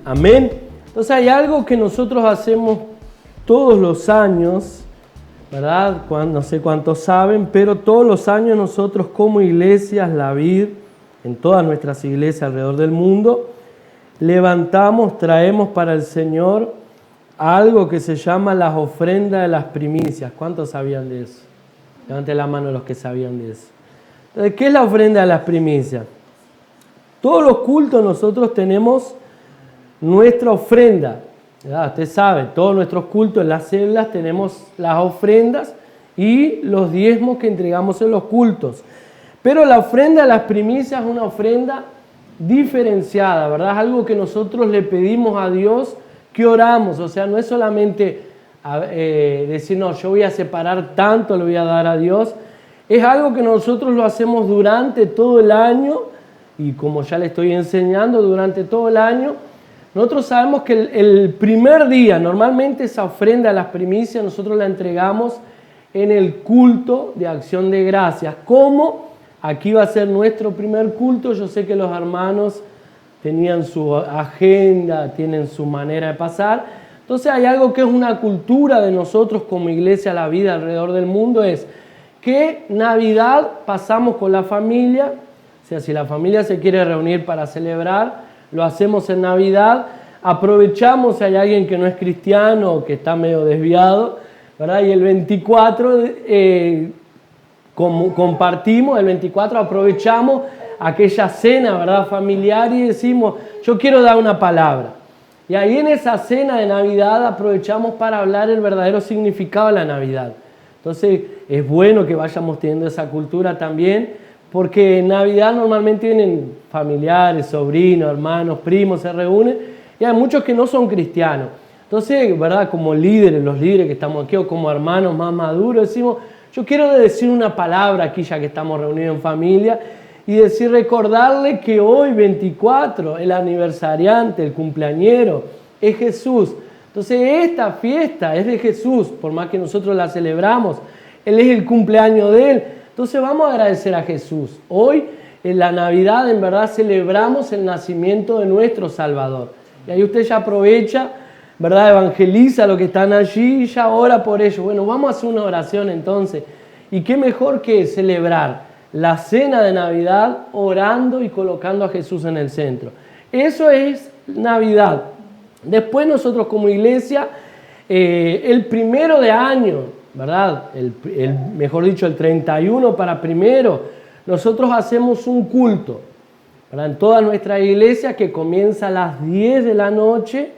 Amén. Entonces hay algo que nosotros hacemos todos los años, ¿verdad? No sé cuántos saben, pero todos los años nosotros como iglesias, la Vid, en todas nuestras iglesias alrededor del mundo, levantamos, traemos para el Señor algo que se llama las ofrendas de las primicias. ¿Cuántos sabían de eso? Levanten la mano los que sabían de eso. Entonces, ¿qué es la ofrenda de las primicias? Todos los cultos nosotros tenemos nuestra ofrenda, ¿verdad? Usted sabe, todos nuestros cultos en las células tenemos las ofrendas y los diezmos que entregamos en los cultos. Pero la ofrenda de las primicias es una ofrenda diferenciada, ¿verdad? Es algo que nosotros le pedimos a Dios, que oramos. O sea, no es solamente decir, no, yo voy a separar tanto, le voy a dar a Dios. Es algo que nosotros lo hacemos durante todo el año y como ya le estoy enseñando, durante todo el año. Nosotros sabemos que el primer día, normalmente esa ofrenda a las primicias, nosotros la entregamos en el culto de acción de gracias. ¿Cómo? Aquí va a ser nuestro primer culto. Yo sé que los hermanos tenían su agenda, tienen su manera de pasar. Entonces hay algo que es una cultura de nosotros como iglesia, la vida alrededor del mundo, es que Navidad pasamos con la familia. O sea, si la familia se quiere reunir para celebrar, lo hacemos en Navidad, aprovechamos si hay alguien que no es cristiano o que está medio desviado, ¿verdad? Y el 24 compartimos, el 24 aprovechamos aquella cena, ¿verdad? Familiar y decimos, yo quiero dar una palabra. Y ahí en esa cena de Navidad aprovechamos para hablar el verdadero significado de la Navidad. Entonces es bueno que vayamos teniendo esa cultura también, porque en Navidad normalmente vienen familiares, sobrinos, hermanos, primos, se reúnen y hay muchos que no son cristianos. Entonces, ¿verdad? Como líderes, los líderes que estamos aquí o como hermanos más maduros, decimos, yo quiero decir una palabra aquí ya que estamos reunidos en familia y decir, recordarle que hoy 24, el aniversariante, el cumpleañero, es Jesús. Entonces esta fiesta es de Jesús, por más que nosotros la celebramos, Él es el cumpleaños de Él. Entonces vamos a agradecer a Jesús. Hoy, en la Navidad, en verdad celebramos el nacimiento de nuestro Salvador. Y ahí usted ya aprovecha, ¿verdad? Evangeliza a los que están allí y ya ora por ellos. Bueno, vamos a hacer una oración entonces. Y qué mejor que celebrar la cena de Navidad orando y colocando a Jesús en el centro. Eso es Navidad. Después nosotros como iglesia, el 1 de año, ¿verdad? Mejor dicho, el 31 para primero, nosotros hacemos un culto, ¿verdad? En toda nuestra iglesia que comienza a las 10 de la noche,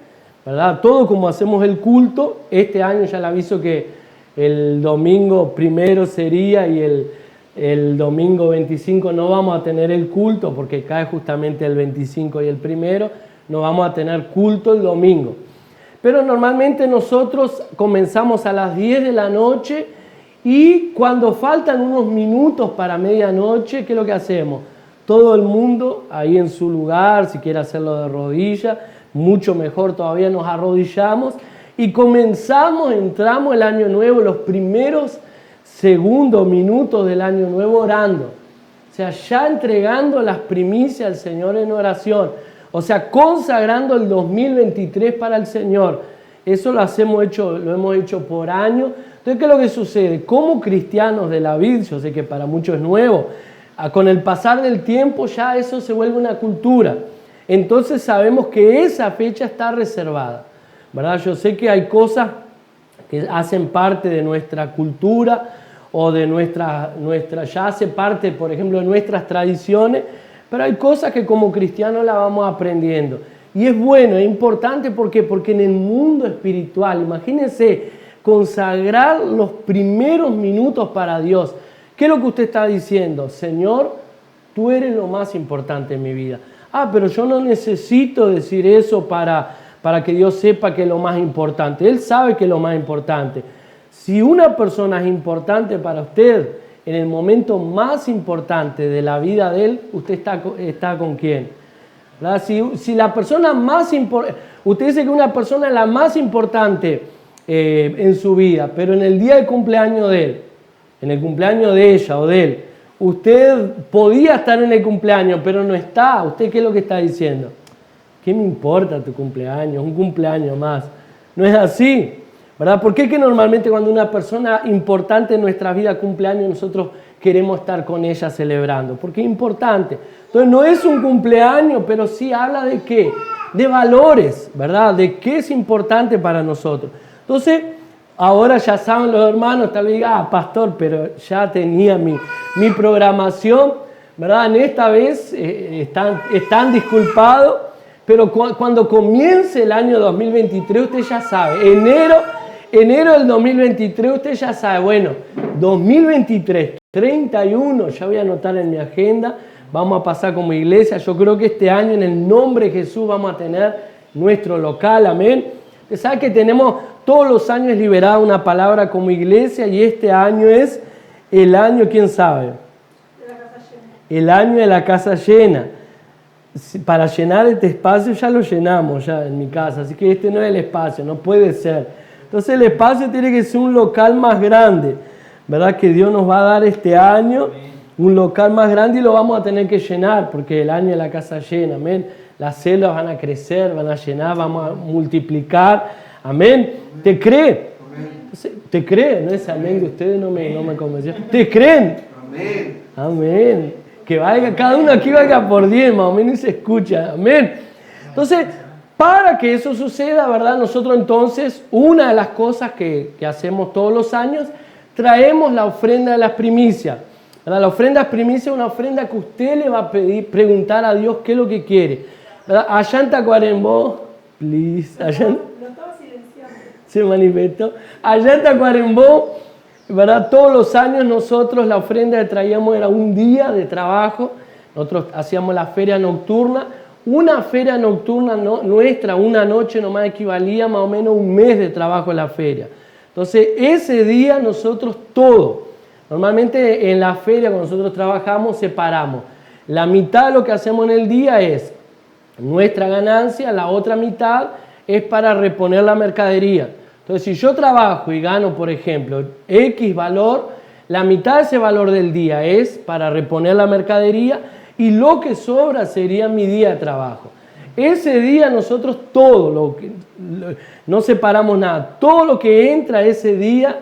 ¿verdad? Todo como hacemos el culto. Este año ya le aviso que el domingo primero sería y el domingo 25 no vamos a tener el culto porque cae justamente el 25 y el primero, no vamos a tener culto el domingo. Pero normalmente nosotros comenzamos a las 10 de la noche y cuando faltan unos minutos para medianoche, ¿qué es lo que hacemos? Todo el mundo ahí en su lugar, si quiere hacerlo de rodillas, mucho mejor todavía, nos arrodillamos y entramos el año nuevo, los primeros segundos, minutos del año nuevo orando. O sea, ya entregando las primicias al Señor en oración. O sea, consagrando el 2023 para el Señor. Eso lo hemos hecho por años. Entonces, ¿qué es lo que sucede? Como cristianos de la Vid, yo sé que para muchos es nuevo, con el pasar del tiempo ya eso se vuelve una cultura. Entonces sabemos que esa fecha está reservada, ¿verdad? Yo sé que hay cosas que hacen parte de nuestra cultura o de ya hace parte, por ejemplo, de nuestras tradiciones, pero hay cosas que como cristianos la vamos aprendiendo. Y es bueno, es importante, ¿por qué? Porque en el mundo espiritual, imagínense, consagrar los primeros minutos para Dios. ¿Qué es lo que usted está diciendo? Señor, tú eres lo más importante en mi vida. Ah, pero yo no necesito decir eso para que Dios sepa que es lo más importante. Él sabe que es lo más importante. Si una persona es importante para usted, en el momento más importante de la vida de él, usted está con quién. ¿Verdad? Si la persona más importante, usted dice que una persona es la más importante en su vida, pero en el día de cumpleaños de él, en el cumpleaños de ella o de él, usted podía estar en el cumpleaños, pero no está. ¿Usted qué es lo que está diciendo? ¿Qué me importa tu cumpleaños? Un cumpleaños más. No es así, ¿verdad? ¿Por qué es que normalmente cuando una persona importante en nuestra vida cumple años, nosotros queremos estar con ella celebrando? Porque es importante. Entonces no es un cumpleaños, pero sí habla de qué, de valores, ¿verdad? De qué es importante para nosotros. Entonces, ahora ya saben los hermanos, tal vez digan, pastor, pero ya tenía mi programación, ¿verdad? En esta vez están disculpados, pero cuando comience el año 2023, usted ya sabe, enero del 2023, usted ya sabe, bueno, 2023, 31, ya voy a anotar en mi agenda, vamos a pasar como iglesia. Yo creo que este año en el nombre de Jesús vamos a tener nuestro local, amén. Usted sabe que tenemos todos los años liberada una palabra como iglesia y este año es el año, ¿quién sabe? De la casa llena. El año de la casa llena. Para llenar este espacio ya lo llenamos ya en mi casa, así que este no es el espacio, no puede ser. Entonces el espacio tiene que ser un local más grande, ¿verdad? Que Dios nos va a dar este año, un local más grande y lo vamos a tener que llenar, porque el año de la casa llena, amén. Las células van a crecer, van a llenar, vamos a multiplicar, amén. ¿Te cree? ¿Te cree? No es amén de ustedes, no me convencieron. ¿Te creen? Amén. Amén. Que valga, cada uno aquí valga por 10, más o menos, y se escucha. Amén. Entonces, para que eso suceda, ¿verdad? Nosotros entonces, una de las cosas que hacemos todos los años, traemos la ofrenda de las primicias. ¿Verdad? La ofrenda de primicias es una ofrenda que usted le va a preguntar a Dios qué es lo que quiere. ¿Verdad? Allá en Tacuarembó, please, allá en... Se manifestó. Allá en Tacuarembó, ¿verdad? Todos los años nosotros la ofrenda que traíamos era un día de trabajo. Nosotros hacíamos la feria nocturna. Una feria nocturna nuestra, una noche nomás equivalía más o menos a un mes de trabajo en la feria. Entonces ese día nosotros todo, normalmente en la feria cuando nosotros trabajamos separamos. La mitad de lo que hacemos en el día es nuestra ganancia, la otra mitad es para reponer la mercadería. Entonces, si yo trabajo y gano, por ejemplo, X valor, la mitad de ese valor del día es para reponer la mercadería y lo que sobra sería mi día de trabajo. Ese día nosotros no separamos nada. Todo lo que entra ese día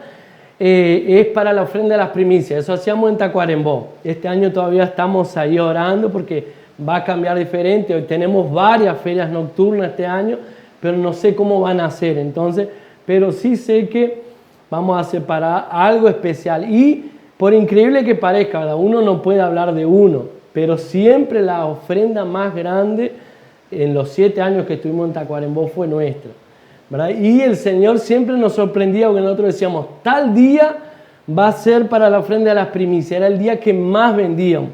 es para la ofrenda de las primicias. Eso hacíamos en Tacuarembó. Este año todavía estamos ahí orando porque va a cambiar diferente. Hoy tenemos varias ferias nocturnas este año, pero no sé cómo van a ser. Entonces, pero sí sé que vamos a separar algo especial. Y por increíble que parezca, ¿verdad? Uno no puede hablar de uno, pero siempre la ofrenda más grande en los 7 años que estuvimos en Tacuarembó fue nuestra, ¿verdad? Y el Señor siempre nos sorprendía porque nosotros decíamos, tal día va a ser para la ofrenda de las primicias. Era el día que más vendíamos.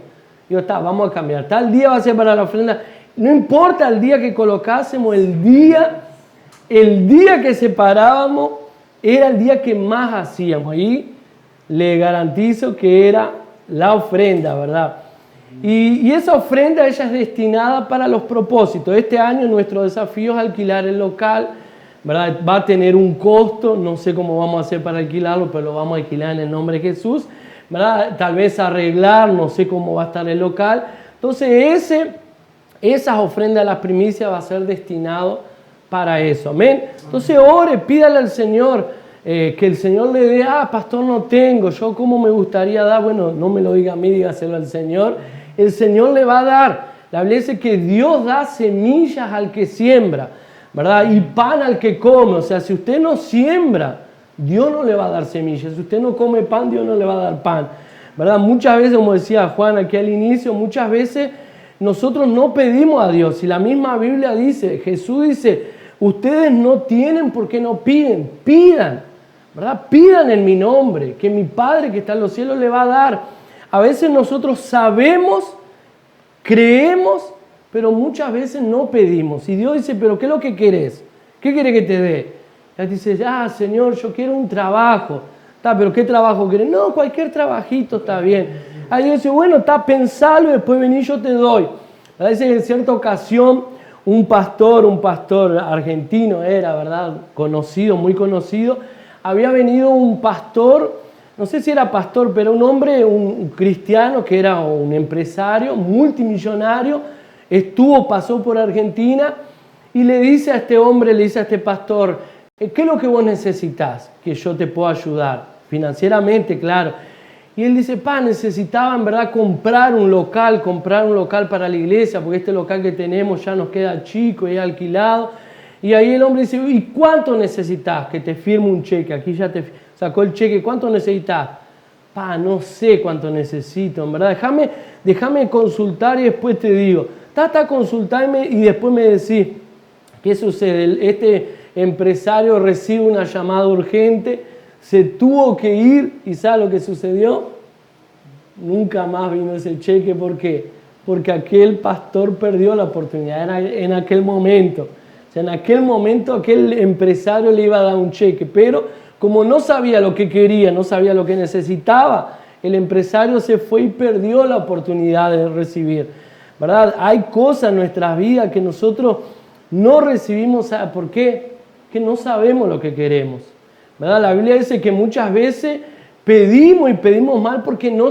Digo, vamos a cambiar. Tal día va a ser para la ofrenda. No importa el día que colocásemos, el día que separábamos era el día que más hacíamos. Y le garantizo que era la ofrenda, ¿verdad? Y esa ofrenda ella es destinada para los propósitos. Este año nuestro desafío es alquilar el local, ¿verdad? Va a tener un costo, no sé cómo vamos a hacer para alquilarlo, pero lo vamos a alquilar en el nombre de Jesús, ¿verdad? Tal vez arreglar, no sé cómo va a estar el local. Entonces esas ofrendas de las primicias va a ser destinado para eso, amén. Entonces ore, pídale al Señor que el Señor le dé, pastor, no tengo, yo cómo me gustaría dar, bueno, no me lo diga a mí, dígaselo al Señor. El Señor le va a dar. La Biblia dice que Dios da semillas al que siembra, ¿verdad? Y pan al que come. O sea, si usted no siembra, Dios no le va a dar semillas. Si usted no come pan, Dios no le va a dar pan, ¿verdad? Muchas veces, como decía Juan aquí al inicio, muchas veces nosotros no pedimos a Dios. Y la misma Biblia dice, Jesús dice, ustedes no tienen por qué no piden. Pidan, ¿verdad? Pidan en mi nombre, que mi Padre que está en los cielos le va a dar. A veces nosotros sabemos, creemos, pero muchas veces no pedimos. Y Dios dice, pero ¿qué es lo que querés? ¿Qué quiere que te dé? Y dice, Señor, yo quiero un trabajo. ¿Pero qué trabajo querés? No, cualquier trabajito está bien. Ahí Dios dice, bueno, pensalo y después vení, yo te doy. Dice que en cierta ocasión un pastor argentino era, ¿verdad? Conocido, muy conocido. Había venido un pastor, no sé si era pastor, pero un hombre, un cristiano que era un empresario, multimillonario, pasó por Argentina y le dice a este hombre, le dice a este pastor, ¿qué es lo que vos necesitas? Que yo te pueda ayudar, financieramente, claro. Y él dice, necesitaba en verdad comprar un local para la iglesia, porque este local que tenemos ya nos queda chico y alquilado. Y ahí el hombre dice, ¿y cuánto necesitas que te firme un cheque? Aquí ya te sacó el cheque, ¿cuánto necesitas? No sé cuánto necesito, en verdad, déjame consultar y después te digo. Consultarme y después me decís, ¿qué sucede? Este empresario recibe una llamada urgente, se tuvo que ir y ¿sabe lo que sucedió? Nunca más vino ese cheque. ¿Por qué? Porque aquel pastor perdió la oportunidad en aquel momento. O sea, en aquel momento aquel empresario le iba a dar un cheque, pero como no sabía lo que quería, no sabía lo que necesitaba, el empresario se fue y perdió la oportunidad de recibir, ¿verdad? Hay cosas en nuestras vidas que nosotros no recibimos. ¿Sabe por qué? Que no sabemos lo que queremos, ¿verdad? La Biblia dice que muchas veces pedimos mal porque no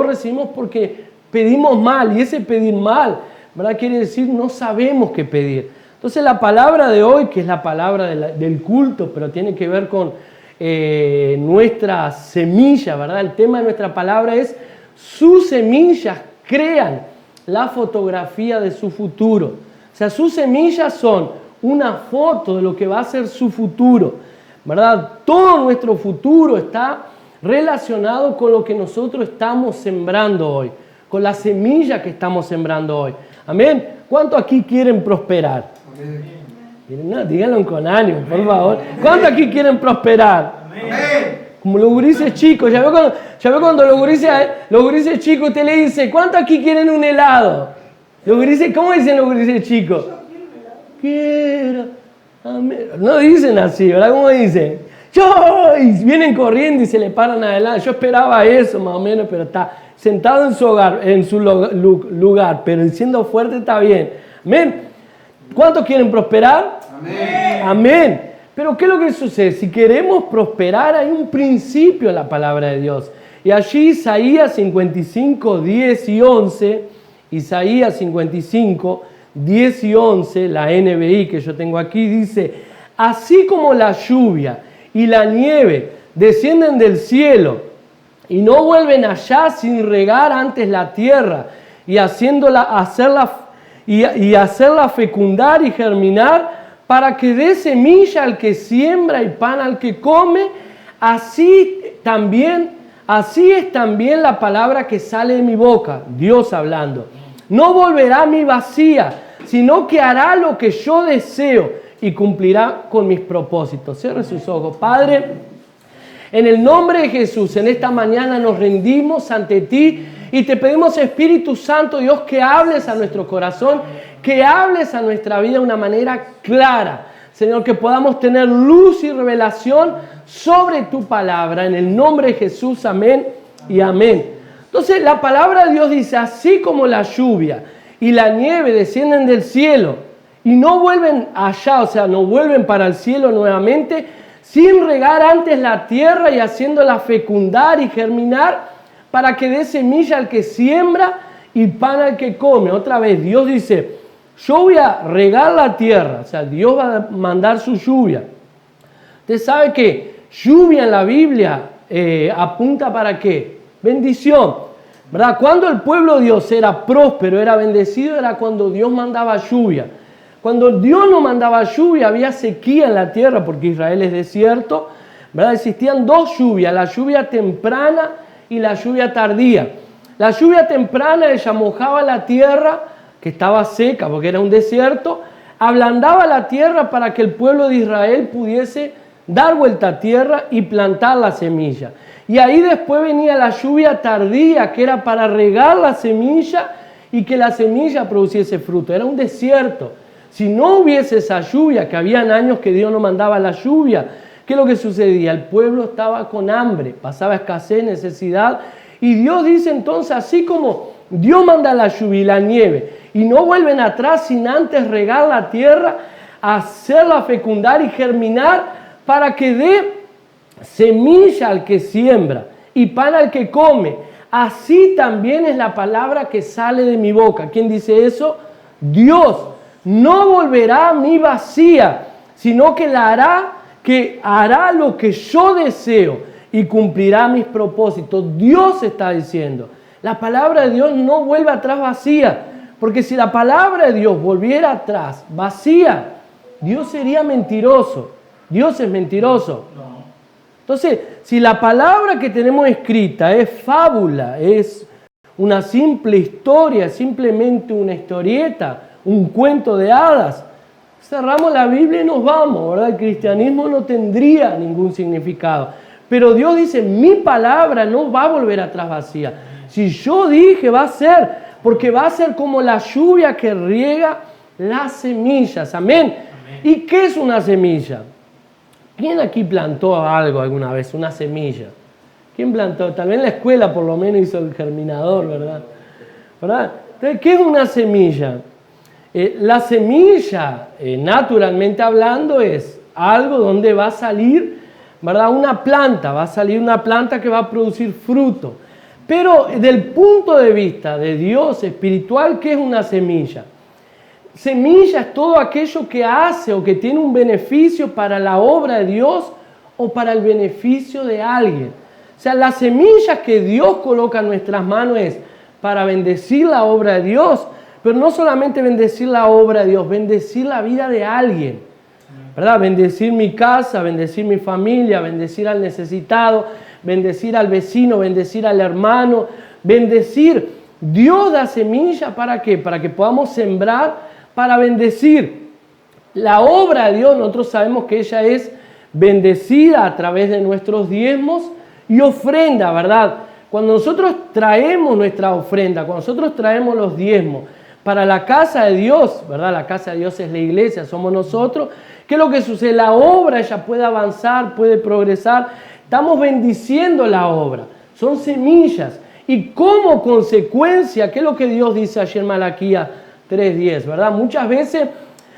recibimos porque pedimos mal, y ese pedir mal, ¿verdad? Quiere decir no sabemos qué pedir. Entonces la palabra de hoy, que es la palabra del culto, pero tiene que ver con nuestra semilla, ¿verdad? El tema de nuestra palabra es: sus semillas crean la fotografía de su futuro. O sea, sus semillas son una foto de lo que va a ser su futuro, ¿verdad? Todo nuestro futuro está relacionado con lo que nosotros estamos sembrando hoy, con la semilla que estamos sembrando hoy. Amén. ¿Cuántos aquí quieren prosperar? Amén. No, díganlo con ánimo, por favor. ¿Cuántos aquí quieren prosperar? Amén. Como los gurises chicos, ya ve cuando los gurises chicos usted le dice, ¿cuántos aquí quieren un helado? Los gurises, ¿cómo dicen los gurises chicos? Quiero. Amén. No dicen así, ¿verdad? ¿Cómo dicen? Y vienen corriendo y se le paran adelante. Yo esperaba eso más o menos, pero está sentado en su lugar, pero siendo fuerte está bien. Amén. ¿Cuántos quieren prosperar? Amén. Amén. Pero ¿qué es lo que sucede? Si queremos prosperar, hay un principio en la palabra de Dios. Y allí Isaías 55, 10 y 11, Isaías 55, 10 y 11, la NBI que yo tengo aquí, dice: así como la lluvia y la nieve descienden del cielo y no vuelven allá sin regar antes la tierra y hacerla fecundar y germinar, para que dé semilla al que siembra y pan al que come, así es también la palabra que sale de mi boca, Dios hablando. No volverá a mí vacía, sino que hará lo que yo deseo y cumplirá con mis propósitos. Cierre sus ojos. Padre, en el nombre de Jesús, en esta mañana nos rendimos ante ti y te pedimos, Espíritu Santo, Dios, que hables a nuestro corazón, que hables a nuestra vida de una manera clara. Señor, que podamos tener luz y revelación sobre tu palabra. En el nombre de Jesús, amén y amén. Entonces, la palabra de Dios dice: así como la lluvia y la nieve descienden del cielo y no vuelven allá, o sea, no vuelven para el cielo nuevamente, sin regar antes la tierra y haciéndola fecundar y germinar, para que dé semilla al que siembra y pan al que come. Otra vez, Dios dice: yo voy a regar la tierra, o sea, Dios va a mandar su lluvia. Usted sabe que lluvia en la Biblia apunta ¿para qué? Bendición, ¿verdad? Cuando el pueblo de Dios era próspero, era bendecido, era cuando Dios mandaba lluvia. Cuando Dios no mandaba lluvia, había sequía en la tierra, porque Israel es desierto, ¿verdad? Existían dos lluvias, la lluvia temprana y la lluvia tardía. La lluvia temprana, ella mojaba la tierra, que estaba seca porque era un desierto, ablandaba la tierra para que el pueblo de Israel pudiese dar vuelta a tierra y plantar la semilla. Y ahí después venía la lluvia tardía, que era para regar la semilla y que la semilla produciese fruto. Era un desierto. Si no hubiese esa lluvia, que habían años que Dios no mandaba la lluvia, ¿qué es lo que sucedía? El pueblo estaba con hambre, pasaba escasez, necesidad. Y Dios dice entonces, así como Dios manda la lluvia y la nieve y no vuelven atrás sin antes regar la tierra, hacerla fecundar y germinar para que dé semilla al que siembra y pan al que come. Así también es la palabra que sale de mi boca. ¿Quién dice eso? Dios. No volverá a mí vacía, sino que hará lo que yo deseo y cumplirá mis propósitos. Dios está diciendo. La palabra de Dios no vuelve atrás vacía, porque si la palabra de Dios volviera atrás vacía, Dios sería mentiroso. Dios es mentiroso. Entonces, si la palabra que tenemos escrita es fábula, es una simple historia, simplemente una historieta, un cuento de hadas, cerramos la Biblia y nos vamos, ¿verdad? El cristianismo no tendría ningún significado. Pero Dios dice, mi palabra no va a volver atrás vacía. Si yo dije, va a ser, porque va a ser como la lluvia que riega las semillas. Amén. ¿Y qué es una semilla? ¿Quién aquí plantó algo alguna vez? Una semilla. ¿Quién plantó? Tal vez en la escuela por lo menos hizo el germinador, ¿verdad? Entonces, ¿qué es una semilla? La semilla, naturalmente hablando, es algo donde va a salir, ¿verdad? Una planta, va a salir una planta que va a producir fruto. Pero desde el punto de vista de Dios espiritual, ¿qué es una semilla? Semilla es todo aquello que hace o que tiene un beneficio para la obra de Dios o para el beneficio de alguien. O sea, la semilla que Dios coloca en nuestras manos es para bendecir la obra de Dios, pero no solamente bendecir la obra de Dios, bendecir la vida de alguien, ¿verdad? Bendecir mi casa, bendecir mi familia, bendecir al necesitado, bendecir al vecino, bendecir al hermano, bendecir. Dios da semilla, ¿para qué? Para que podamos sembrar, para bendecir. La obra de Dios, nosotros sabemos que ella es bendecida a través de nuestros diezmos y ofrenda, ¿verdad? Cuando nosotros traemos nuestra ofrenda, cuando nosotros traemos los diezmos para la casa de Dios, ¿verdad? La casa de Dios es la iglesia, somos nosotros. ¿Qué es lo que sucede? La obra ella puede avanzar, puede progresar. Estamos bendiciendo la obra. Son semillas. Y como consecuencia, ¿qué es lo que Dios dice allí en Malaquías 3:10? ¿Verdad? Muchas veces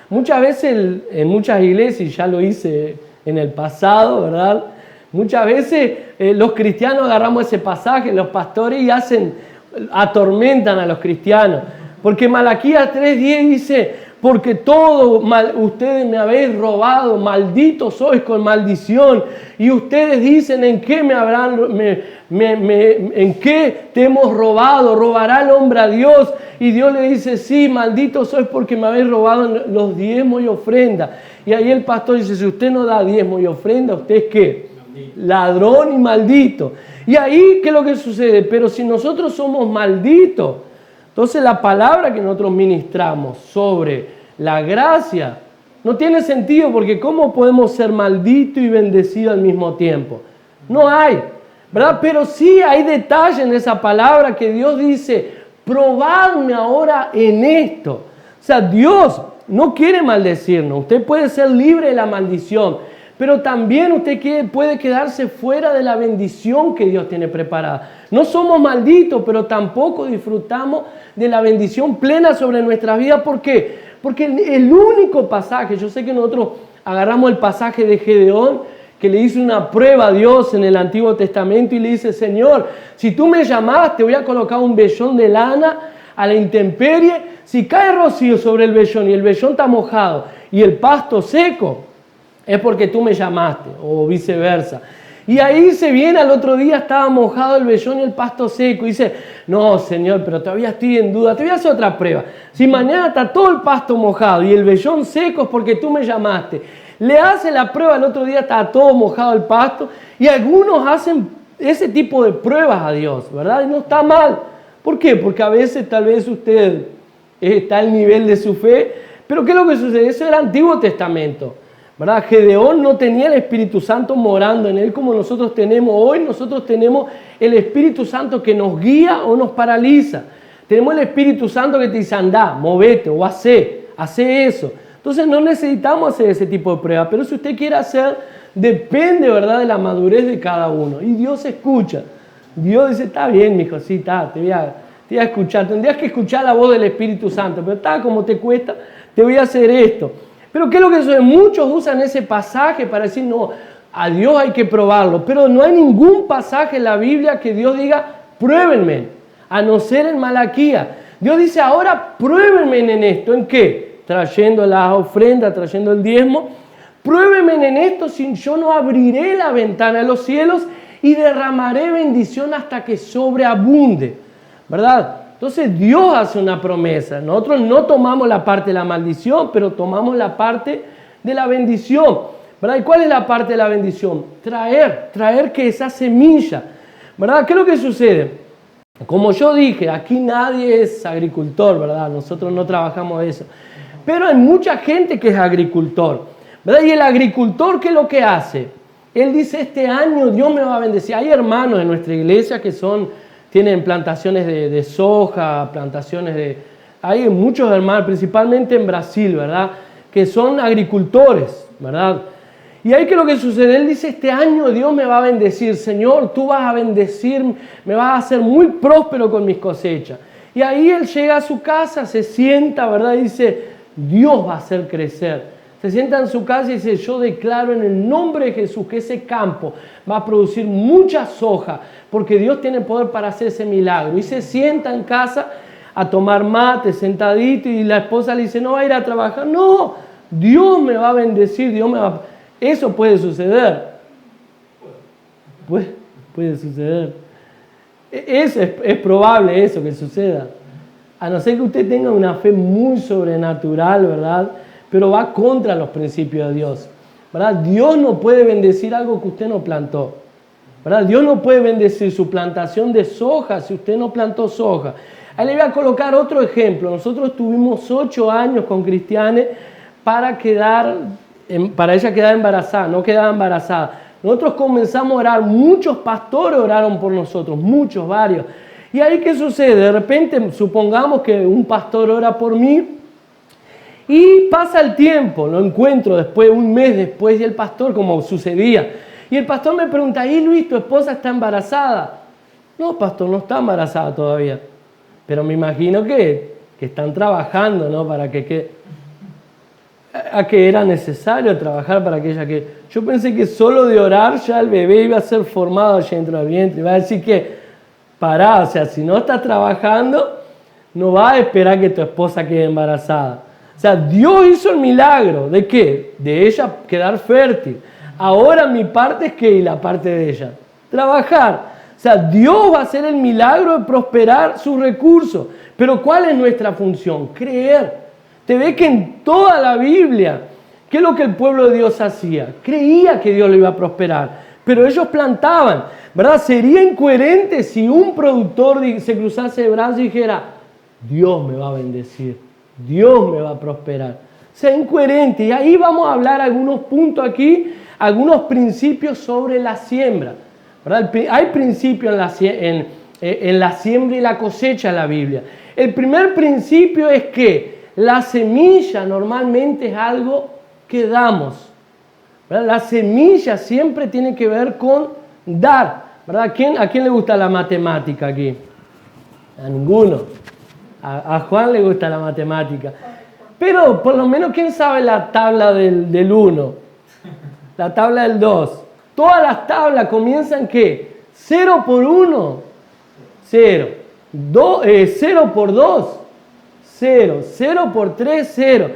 en muchas iglesias, y ya lo hice en el pasado, ¿verdad? Muchas veces los cristianos agarramos ese pasaje, los pastores, y atormentan a los cristianos. Porque Malaquías 3:10 dice, porque ustedes me habéis robado, malditos sois con maldición. Y ustedes dicen, ¿en qué en qué te hemos robado? ¿Robará el hombre a Dios? Y Dios le dice, sí, malditos sois porque me habéis robado los diezmos y ofrenda. Y ahí el pastor dice, si usted no da diezmo y ofrenda, ¿usted es qué? Maldito. Ladrón y maldito. Y ahí, ¿qué es lo que sucede? Pero si nosotros somos malditos, entonces la palabra que nosotros ministramos sobre la gracia no tiene sentido, porque ¿cómo podemos ser maldito y bendecido al mismo tiempo? No hay, ¿verdad? Pero sí hay detalle en esa palabra que Dios dice, probadme ahora en esto. O sea, Dios no quiere maldecirnos. Usted puede ser libre de la maldición, pero también usted puede quedarse fuera de la bendición que Dios tiene preparada. No somos malditos, pero tampoco disfrutamos de la bendición plena sobre nuestras vidas. ¿Por qué? Porque el único pasaje, yo sé que nosotros agarramos el pasaje de Gedeón, que le hizo una prueba a Dios en el Antiguo Testamento y le dice, Señor, si tú me llamás, te voy a colocar un vellón de lana a la intemperie. Si cae rocío sobre el vellón y el vellón está mojado y el pasto seco, es porque tú me llamaste, o viceversa. Y ahí se viene al otro día, estaba mojado el vellón y el pasto seco. Y dice, no, Señor, pero todavía estoy en duda. Te voy a hacer otra prueba. Si mañana está todo el pasto mojado y el vellón seco, es porque tú me llamaste. Le hace la prueba, el otro día está todo mojado el pasto. Y algunos hacen ese tipo de pruebas a Dios, ¿verdad? Y no está mal. ¿Por qué? Porque a veces tal vez usted está al nivel de su fe. Pero ¿qué es lo que sucede? Eso es el Antiguo Testamento, ¿verdad? Gedeón no tenía el Espíritu Santo morando en él como nosotros tenemos hoy. Nosotros tenemos el Espíritu Santo que nos guía o nos paraliza. Tenemos el Espíritu Santo que te dice, andá, movete o hace eso. Entonces no necesitamos hacer ese tipo de pruebas, pero si usted quiere hacer, depende, ¿verdad?, de la madurez de cada uno. Y Dios escucha. Dios dice, está bien, mijo, sí, te te iba a escuchar, tendrías que escuchar la voz del Espíritu Santo, pero tal como te cuesta, te voy a hacer esto. Pero ¿qué es lo que sucede? Muchos usan ese pasaje para decir, no, a Dios hay que probarlo, pero no hay ningún pasaje en la Biblia que Dios diga, pruébenme, a no ser en Malaquías. Dios dice, ahora pruébenme en esto, ¿en qué? Trayendo las ofrendas, trayendo el diezmo. Pruébenme en esto, si yo no abriré la ventana de los cielos y derramaré bendición hasta que sobreabunde, ¿verdad? Entonces Dios hace una promesa. Nosotros no tomamos la parte de la maldición, pero tomamos la parte de la bendición, ¿verdad? ¿Y cuál es la parte de la bendición? Traer que esa semilla, ¿verdad? ¿Qué es lo que sucede? Como yo dije, aquí nadie es agricultor, ¿verdad? Nosotros no trabajamos eso. Pero hay mucha gente que es agricultor, ¿verdad? Y el agricultor, ¿qué es lo que hace? Él dice, este año Dios me va a bendecir. Hay hermanos en nuestra iglesia que tienen plantaciones de soja, hay muchos hermanos, principalmente en Brasil, ¿verdad? Que son agricultores, ¿verdad? Y ahí, ¿qué es lo que sucede? Él dice, este año Dios me va a bendecir. Señor, tú vas a bendecir, me vas a hacer muy próspero con mis cosechas. Y ahí él llega a su casa, se sienta, ¿verdad? Y dice, Dios va a hacer crecer. Se sienta en su casa y dice, yo declaro en el nombre de Jesús que ese campo va a producir mucha soja, porque Dios tiene poder para hacer ese milagro. Y se sienta en casa a tomar mate, sentadito, y la esposa le dice, no va a ir a trabajar. No, Dios me va a bendecir, Eso puede suceder. Puede suceder. Es probable eso que suceda. A no ser que usted tenga una fe muy sobrenatural, ¿verdad? Pero va contra los principios de Dios, ¿verdad? Dios no puede bendecir algo que usted no plantó, ¿verdad? Dios no puede bendecir su plantación de soja si usted no plantó soja. Ahí le voy a colocar otro ejemplo. Nosotros tuvimos 8 años con Cristiane para ella quedar embarazada, no quedaba embarazada. Nosotros comenzamos a orar, muchos pastores oraron por nosotros, varios. Y ahí, ¿qué sucede? De repente, supongamos que un pastor ora por mí, y pasa el tiempo, lo encuentro después, un mes después, y el pastor, como sucedía, y el pastor me pregunta, ¿y Luis, tu esposa está embarazada? No, pastor, no está embarazada todavía, pero me imagino que están trabajando, ¿no? Para que era necesario trabajar para que ella que... Yo pensé que solo de orar ya el bebé iba a ser formado allá dentro del vientre, iba a decir que, pará, o sea, si no estás trabajando, no vas a esperar que tu esposa quede embarazada. O sea, Dios hizo el milagro. ¿De qué? De ella quedar fértil. Ahora mi parte es ¿qué? Y la parte de ella. Trabajar. O sea, Dios va a hacer el milagro de prosperar sus recursos. Pero ¿cuál es nuestra función? Creer. Te ve que en toda la Biblia, ¿qué es lo que el pueblo de Dios hacía? Creía que Dios lo iba a prosperar. Pero ellos plantaban, ¿verdad? Sería incoherente si un productor se cruzase de brazos y dijera, Dios me va a bendecir. Dios me va a prosperar. Sea incoherente. Y ahí vamos a hablar algunos puntos aquí, algunos principios sobre la siembra, ¿verdad? Hay principios en la siembra y la cosecha en la Biblia. El primer principio es que la semilla normalmente es algo que damos, ¿verdad? La semilla siempre tiene que ver con dar, ¿verdad? ¿A quién le gusta la matemática aquí? A ninguno. A Juan le gusta la matemática. Pero por lo menos, ¿quién sabe la tabla del 1? La tabla del 2. Todas las tablas comienzan ¿qué? 0 por 1, 0. 0 por 2, 0. 0 por 3, 0.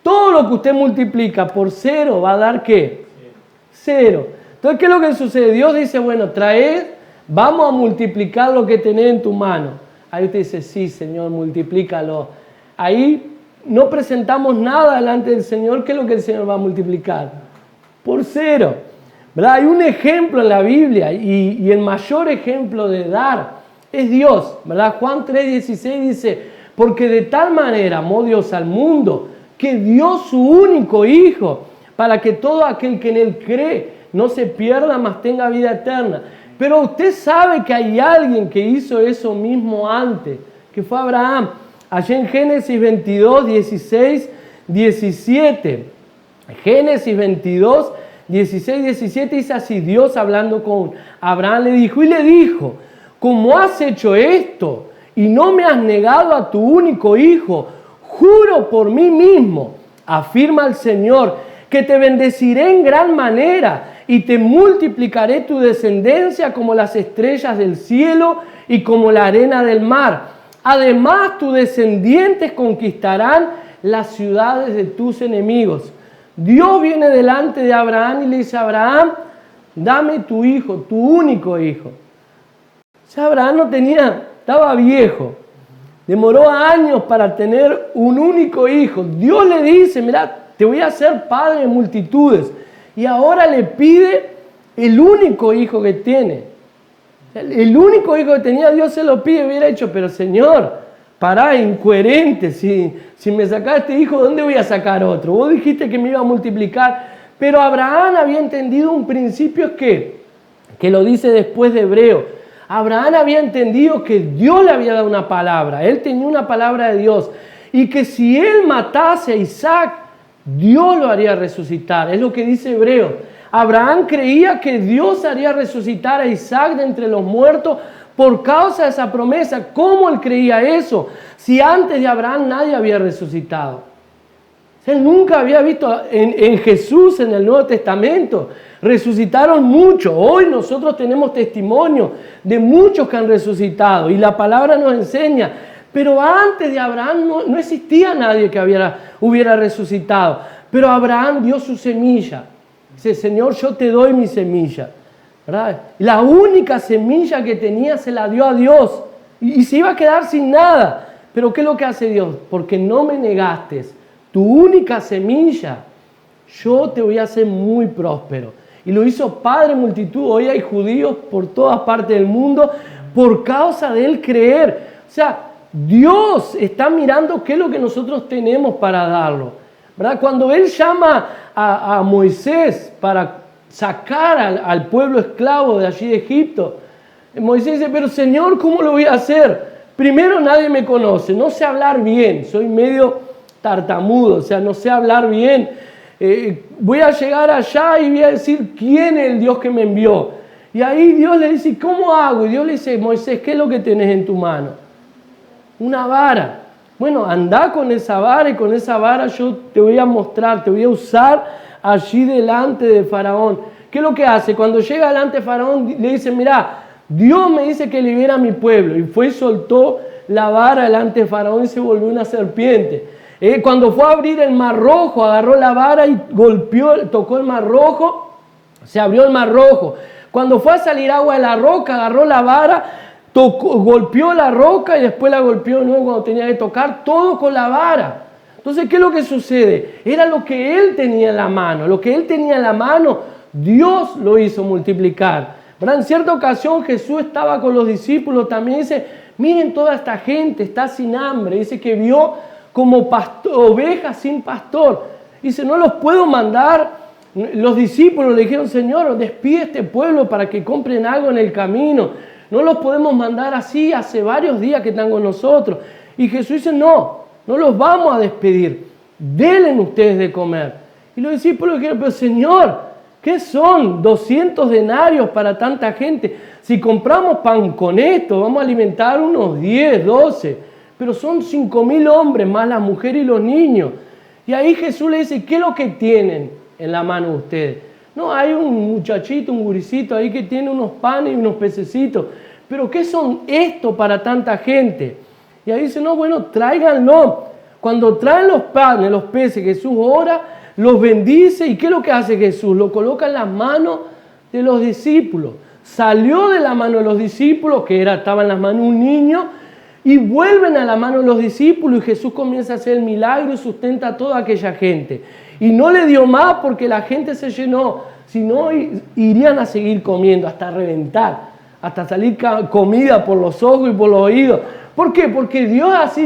Todo lo que usted multiplica por 0 va a dar ¿qué? 0. Entonces, ¿qué es lo que sucede? Dios dice, bueno, vamos a multiplicar lo que tenés en tu mano. Ahí usted dice, sí, Señor, multiplícalo. Ahí no presentamos nada delante del Señor. ¿Qué es lo que el Señor va a multiplicar? Por 0. ¿Verdad? Hay un ejemplo en la Biblia y el mayor ejemplo de dar es Dios. ¿Verdad? Juan 3:16 dice, porque de tal manera amó Dios al mundo que dio su único Hijo para que todo aquel que en Él cree no se pierda, mas tenga vida eterna. Pero usted sabe que hay alguien que hizo eso mismo antes, que fue Abraham. Allí en Génesis 22, 16, 17. Génesis 22, 16, 17 dice así, Dios hablando con Abraham le dijo, como has hecho esto y no me has negado a tu único hijo. Juro por mí mismo, afirma el Señor, que te bendeciré en gran manera y te multiplicaré tu descendencia como las estrellas del cielo y como la arena del mar. Además, tus descendientes conquistarán las ciudades de tus enemigos. Dios viene delante de Abraham y le dice a Abraham, dame tu hijo, tu único hijo. O sea, Abraham estaba viejo. Demoró años para tener un único hijo. Dios le dice, mira, te voy a hacer padre de multitudes. Y ahora le pide el único hijo que tiene. El único hijo que tenía, Dios se lo pide, hubiera dicho, pero Señor, pará, incoherente, si me sacaste hijo, ¿dónde voy a sacar otro? Vos dijiste que me iba a multiplicar. Pero Abraham había entendido un principio que lo dice después de Hebreo. Abraham había entendido que Dios le había dado una palabra. Él tenía una palabra de Dios. Y que si él matase a Isaac, Dios lo haría resucitar. Es lo que dice Hebreo. Abraham creía que Dios haría resucitar a Isaac de entre los muertos por causa de esa promesa. ¿Cómo él creía eso? Si antes de Abraham nadie había resucitado. Él nunca había visto en Jesús, en el Nuevo Testamento. Resucitaron muchos. Hoy nosotros tenemos testimonio de muchos que han resucitado. Y la palabra nos enseña. Pero antes de Abraham no existía nadie que hubiera resucitado. Pero Abraham dio su semilla. Dice, Señor, yo te doy mi semilla. ¿Verdad? La única semilla que tenía se la dio a Dios. Y se iba a quedar sin nada. Pero ¿qué es lo que hace Dios? Porque no me negaste tu única semilla, yo te voy a hacer muy próspero. Y lo hizo padre multitud. Hoy hay judíos por todas partes del mundo por causa de él creer. O sea, Dios está mirando qué es lo que nosotros tenemos para darlo. ¿Verdad? Cuando él llama a Moisés para sacar al pueblo esclavo de allí de Egipto, Moisés dice, pero Señor, ¿cómo lo voy a hacer? Primero, nadie me conoce, no sé hablar bien, soy medio tartamudo, o sea, no sé hablar bien. Voy a llegar allá y voy a decir quién es el Dios que me envió. Y ahí Dios le dice, ¿cómo hago? Y Dios le dice, Moisés, ¿qué es lo que tenés en tu mano? Una vara. Bueno, anda con esa vara y con esa vara yo te voy a mostrar, te voy a usar allí delante de Faraón. ¿Qué es lo que hace? Cuando llega delante de Faraón le dice, mirá, Dios me dice que libera a mi pueblo. Y fue y soltó la vara delante de Faraón y se volvió una serpiente. Cuando fue a abrir el Mar Rojo, agarró la vara y tocó el Mar Rojo, se abrió el Mar Rojo. Cuando fue a salir agua de la roca, agarró la vara, golpeó la roca y después la golpeó de nuevo cuando tenía que tocar, todo con la vara. Entonces, ¿qué es lo que sucede? Era lo que él tenía en la mano. Lo que él tenía en la mano, Dios lo hizo multiplicar. ¿Verdad? En cierta ocasión Jesús estaba con los discípulos también. Dice, miren toda esta gente, está sin hambre. Dice que vio como ovejas sin pastor. Dice, no los puedo mandar. Los discípulos le dijeron, Señor, despide este pueblo para que compren algo en el camino. No los podemos mandar así, hace varios días que están con nosotros. Y Jesús dice, no los vamos a despedir. Denle ustedes de comer. Y los discípulos dijeron, pero Señor, ¿qué son 200 denarios para tanta gente? Si compramos pan con esto, vamos a alimentar unos 10, 12. Pero son 5.000 hombres, más las mujeres y los niños. Y ahí Jesús le dice, ¿qué es lo que tienen en la mano de ustedes? No, hay un muchachito, un guricito ahí que tiene unos panes y unos pececitos. Pero ¿qué son esto para tanta gente? Y ahí dice, no, bueno, tráiganlo. Cuando traen los panes, los peces, Jesús ora, los bendice. ¿Y qué es lo que hace Jesús? Lo coloca en las manos de los discípulos. Salió de la mano de los discípulos, estaba en las manos de un niño, y vuelven a la mano de los discípulos y Jesús comienza a hacer el milagro y sustenta a toda aquella gente. Y no le dio más porque la gente se llenó, sino irían a seguir comiendo hasta reventar, hasta salir comida por los ojos y por los oídos. ¿Por qué? Porque Dios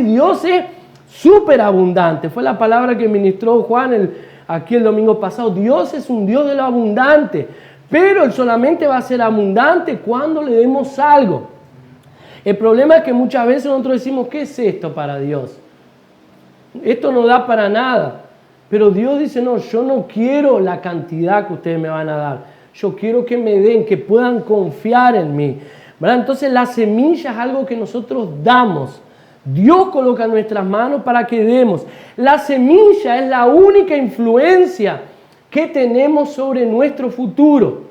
es súper abundante. Fue la palabra que ministró Juan aquí el domingo pasado. Dios es un Dios de lo abundante, pero Él solamente va a ser abundante cuando le demos algo. El problema es que muchas veces nosotros decimos, ¿qué es esto para Dios? Esto no da para nada. Pero Dios dice, no, yo no quiero la cantidad que ustedes me van a dar. Yo quiero que me den, que puedan confiar en mí. ¿verdad? Entonces la semilla es algo que nosotros damos. Dios coloca en nuestras manos para que demos. La semilla es la única influencia que tenemos sobre nuestro futuro,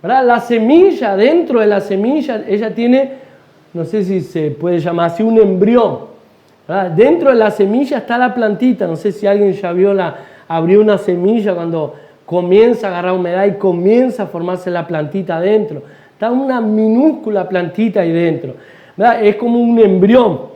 ¿verdad? La semilla, dentro de la semilla, ella tiene, no sé si se puede llamar así, un embrión, ¿verdad? Dentro de la semilla está la plantita. No sé si alguien ya vio abrió una semilla cuando comienza a agarrar humedad y comienza a formarse la plantita adentro. Está una minúscula plantita ahí dentro, ¿verdad? Es como un embrión.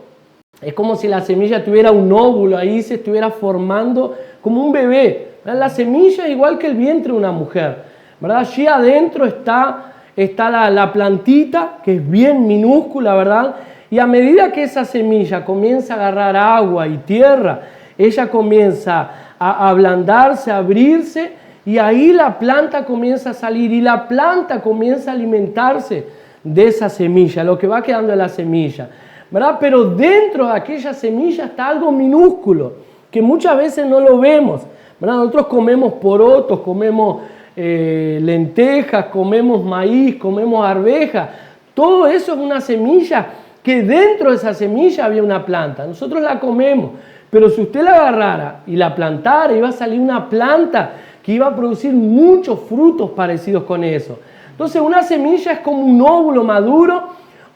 Es como si la semilla tuviera un óvulo ahí, se estuviera formando como un bebé, ¿verdad? La semilla es igual que el vientre de una mujer, ¿verdad? Allí adentro está la plantita, que es bien minúscula, ¿verdad? Y a medida que esa semilla comienza a agarrar agua y tierra, ella comienza a ablandarse, a abrirse, y ahí la planta comienza a salir y la planta comienza a alimentarse de esa semilla, lo que va quedando de la semilla, ¿verdad? Pero dentro de aquella semilla está algo minúsculo, que muchas veces no lo vemos, ¿verdad? Nosotros comemos porotos, comemos lentejas, comemos maíz, comemos arvejas. Todo eso es una semilla que dentro de esa semilla había una planta. Nosotros la comemos, pero si usted la agarrara y la plantara, iba a salir una planta que iba a producir muchos frutos parecidos con eso. Entonces una semilla es como un óvulo maduro.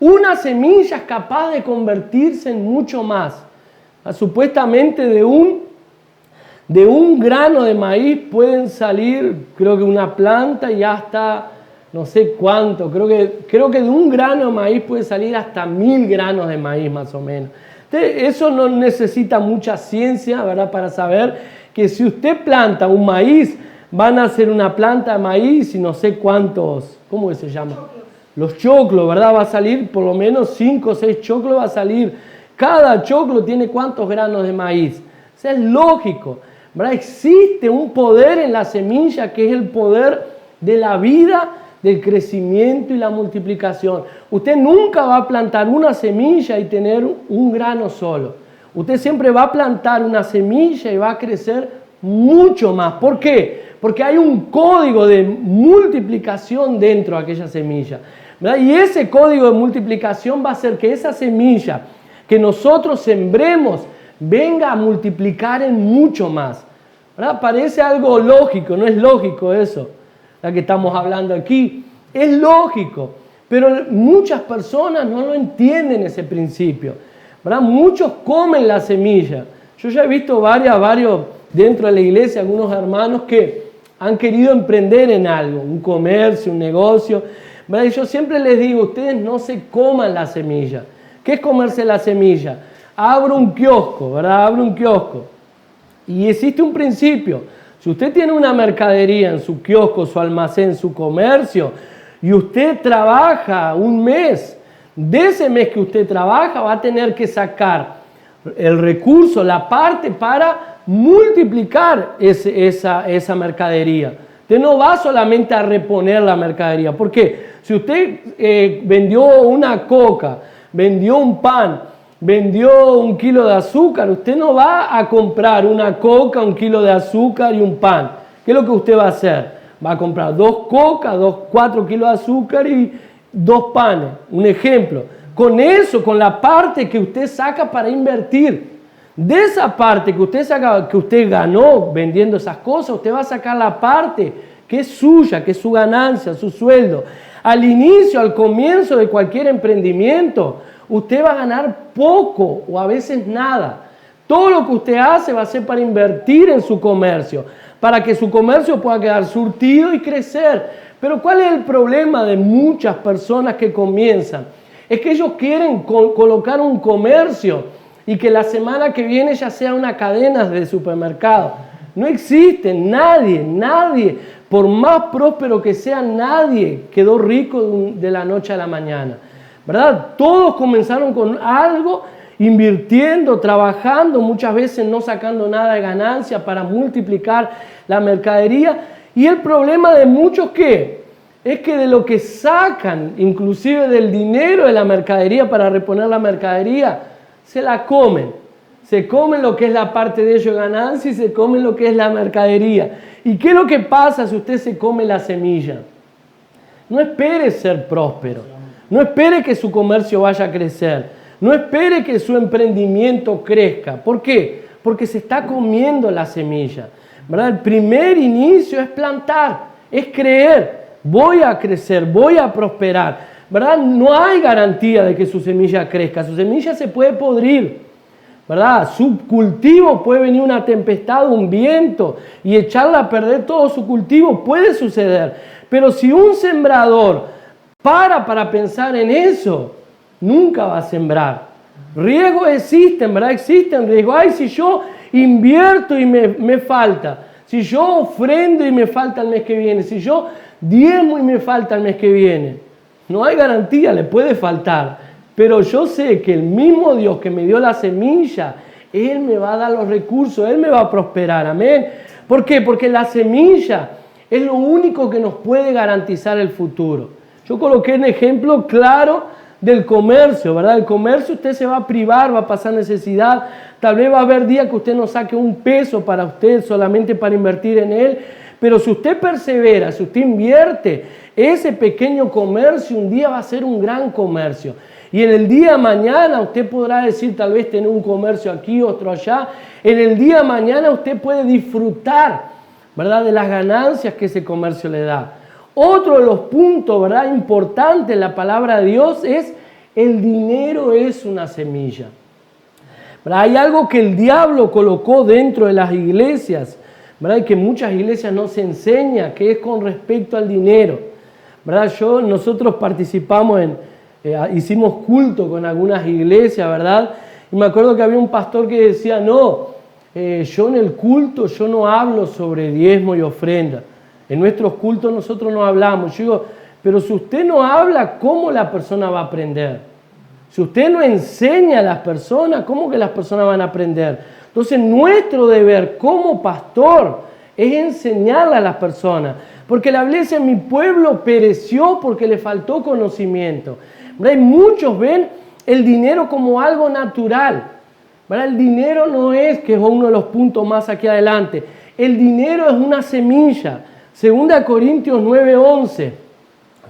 Una semilla es capaz de convertirse en mucho más. Supuestamente de un grano de maíz pueden salir, creo que una planta y hasta no sé cuánto. Creo que de un grano de maíz puede salir hasta 1000 granos de maíz más o menos. Entonces, eso no necesita mucha ciencia, ¿verdad? Para saber que si usted planta un maíz, van a hacer una planta de maíz y no sé cuántos, ¿cómo se llama? Los choclos, ¿verdad? Va a salir por lo menos 5 o 6 choclos, va a salir. Cada choclo tiene cuántos granos de maíz. O sea, es lógico, ¿verdad? Existe un poder en la semilla que es el poder de la vida, del crecimiento y la multiplicación. Usted nunca va a plantar una semilla y tener un grano solo. Usted siempre va a plantar una semilla y va a crecer mucho más. ¿Por qué? Porque hay un código de multiplicación dentro de aquella semilla, ¿verdad? Y ese código de multiplicación va a hacer que esa semilla que nosotros sembremos venga a multiplicar en mucho más, ¿verdad? Parece algo lógico, no es lógico eso, la que estamos hablando aquí. Es lógico, pero muchas personas no lo entienden ese principio, ¿verdad? Muchos comen la semilla. Yo ya he visto varios dentro de la iglesia, algunos hermanos que han querido emprender en algo, un comercio, un negocio, ¿verdad? Y yo siempre les digo, ustedes no se coman la semilla. ¿Qué es comerse la semilla? Abro un kiosco, ¿verdad? Abro un kiosco. Y existe un principio. Si usted tiene una mercadería en su kiosco, su almacén, su comercio, y usted trabaja un mes, de ese mes que usted trabaja va a tener que sacar el recurso, la parte para multiplicar esa mercadería. Usted no va solamente a reponer la mercadería. ¿Por qué? Si usted vendió una coca, vendió un pan, vendió 1 kilo de azúcar, usted no va a comprar una coca, 1 kilo de azúcar y un pan. ¿Qué es lo que usted va a hacer? Va a comprar 2 cocas, 4 kilos de azúcar y 2 panes. Un ejemplo. Con eso, con la parte que usted saca para invertir, de esa parte que usted saca, que usted ganó vendiendo esas cosas, usted va a sacar la parte que es suya, que es su ganancia, su sueldo. Al inicio, al comienzo de cualquier emprendimiento, usted va a ganar poco o a veces nada. Todo lo que usted hace va a ser para invertir en su comercio, para que su comercio pueda quedar surtido y crecer. Pero ¿cuál es el problema de muchas personas que comienzan? Es que ellos quieren colocar un comercio y que la semana que viene ya sea una cadena de supermercado. No existe nadie, por más próspero que sea, nadie quedó rico de la noche a la mañana, ¿verdad? Todos comenzaron con algo, invirtiendo, trabajando, muchas veces no sacando nada de ganancia para multiplicar la mercadería. Y el problema de muchos, ¿qué? Es que de lo que sacan, inclusive del dinero de la mercadería para reponer la mercadería, se la comen. Se comen lo que es la parte de ellos ganancia y se comen lo que es la mercadería. ¿Y qué es lo que pasa si usted se come la semilla? No espere ser próspero. No espere que su comercio vaya a crecer. No espere que su emprendimiento crezca. ¿Por qué? Porque se está comiendo la semilla, ¿verdad? El primer inicio es plantar, es creer. Voy a crecer, voy a prosperar, ¿verdad? No hay garantía de que su semilla crezca. Su semilla se puede podrir, ¿verdad? Su cultivo puede venir una tempestad, un viento y echarla a perder todo su cultivo. Puede suceder. Pero si un sembrador para pensar en eso, nunca va a sembrar. Riesgos existen, ¿verdad? Existen riesgos. Ay, si yo invierto y me falta. Si yo ofrendo y me falta el mes que viene. Si yo diezmo y me falta el mes que viene. No hay garantía, le puede faltar. Pero yo sé que el mismo Dios que me dio la semilla, Él me va a dar los recursos, Él me va a prosperar. Amén. ¿Por qué? Porque la semilla es lo único que nos puede garantizar el futuro. Yo coloqué un ejemplo claro del comercio, ¿verdad? El comercio usted se va a privar, va a pasar necesidad. Tal vez va a haber días que usted no saque un peso para usted solamente para invertir en él. Pero si usted persevera, si usted invierte, ese pequeño comercio un día va a ser un gran comercio. Y en el día de mañana usted podrá decir, tal vez tener un comercio aquí, otro allá. En el día de mañana usted puede disfrutar, ¿verdad?, de las ganancias que ese comercio le da. Otro de los puntos, ¿verdad?, importantes en la palabra de Dios es el dinero es una semilla. ¿Verdad? Hay algo que el diablo colocó dentro de las iglesias, ¿verdad?, y que muchas iglesias no se enseña, que es con respecto al dinero. ¿Verdad? Nosotros participamos hicimos culto con algunas iglesias, ¿verdad? Y me acuerdo que había un pastor que decía, no, yo en el culto yo no hablo sobre diezmo y ofrenda. En nuestros cultos nosotros no hablamos. Yo digo, pero si usted no habla, ¿cómo la persona va a aprender? Si usted no enseña a las personas, ¿cómo que las personas van a aprender? Entonces nuestro deber como pastor es enseñarle a las personas. Porque la iglesia en mi pueblo pereció porque le faltó conocimiento. ¿Verdad? Y muchos ven el dinero como algo natural. ¿Verdad? El dinero no es, que es uno de los puntos más aquí adelante. El dinero es una semilla. 2 Corintios 9:11.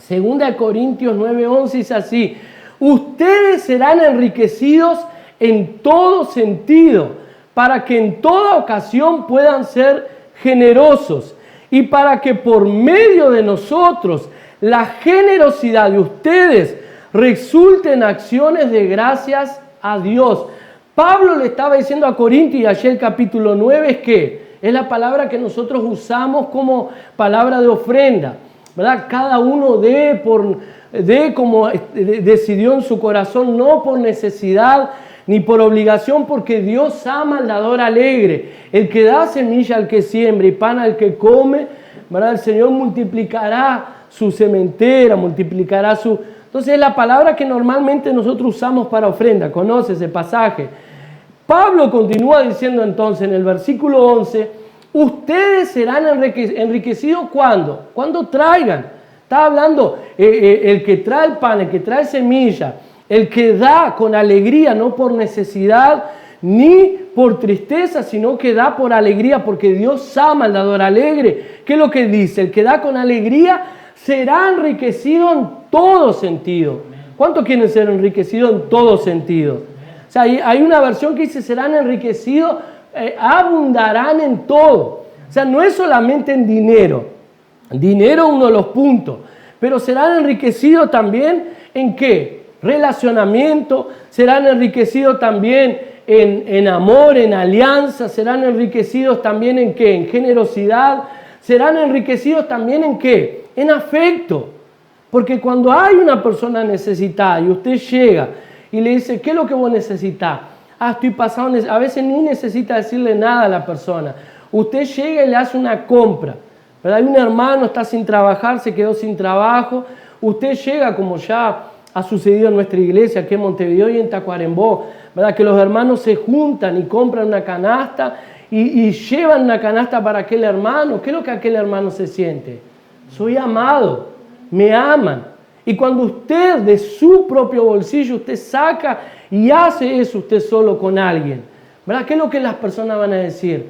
2 Corintios 9:11 dice así. Ustedes serán enriquecidos en todo sentido, para que en toda ocasión puedan ser generosos y para que por medio de nosotros la generosidad de ustedes resulte en acciones de gracias a Dios. Pablo le estaba diciendo a Corintios, y ayer el capítulo 9 es que es la palabra que nosotros usamos como palabra de ofrenda, ¿verdad? Cada uno dé como decidió en su corazón, no por necesidad ni por obligación, porque Dios ama al dador alegre. El que da semilla al que siembra y pan al que come, ¿verdad? El Señor multiplicará su sementera, multiplicará su... Entonces es la palabra que normalmente nosotros usamos para ofrenda. ¿Conoce ese pasaje? Pablo continúa diciendo entonces en el versículo 11, ustedes serán enriquecidos ¿cuándo? Cuando traigan. Está hablando el que trae el pan, el que trae semilla, el que da con alegría, no por necesidad ni por tristeza, sino que da por alegría, porque Dios ama al dador alegre. ¿Qué es lo que dice? El que da con alegría será enriquecido en todo sentido. ¿Cuántos quieren ser enriquecidos en todo sentido? O sea, hay una versión que dice serán enriquecidos, abundarán en todo. O sea, no es solamente en dinero. Dinero es uno de los puntos. Pero serán enriquecidos también ¿en qué? Relacionamiento. Serán enriquecidos también en amor, en alianza. Serán enriquecidos también ¿en qué? En generosidad. Serán enriquecidos también ¿en qué? En afecto. Porque cuando hay una persona necesitada y usted llega y le dice, ¿qué es lo que vos necesitás? Estoy pasando, a veces ni necesita decirle nada a la persona. Usted llega y le hace una compra. ¿Verdad? Hay un hermano, está sin trabajar, se quedó sin trabajo. Usted llega, como ya ha sucedido en nuestra iglesia, aquí en Montevideo y en Tacuarembó, ¿verdad? Que los hermanos se juntan y compran una canasta y llevan una canasta para aquel hermano. ¿Qué es lo que aquel hermano se siente? Soy amado, me aman. Y cuando usted de su propio bolsillo, usted saca y hace eso usted solo con alguien, ¿verdad? ¿Qué es lo que las personas van a decir?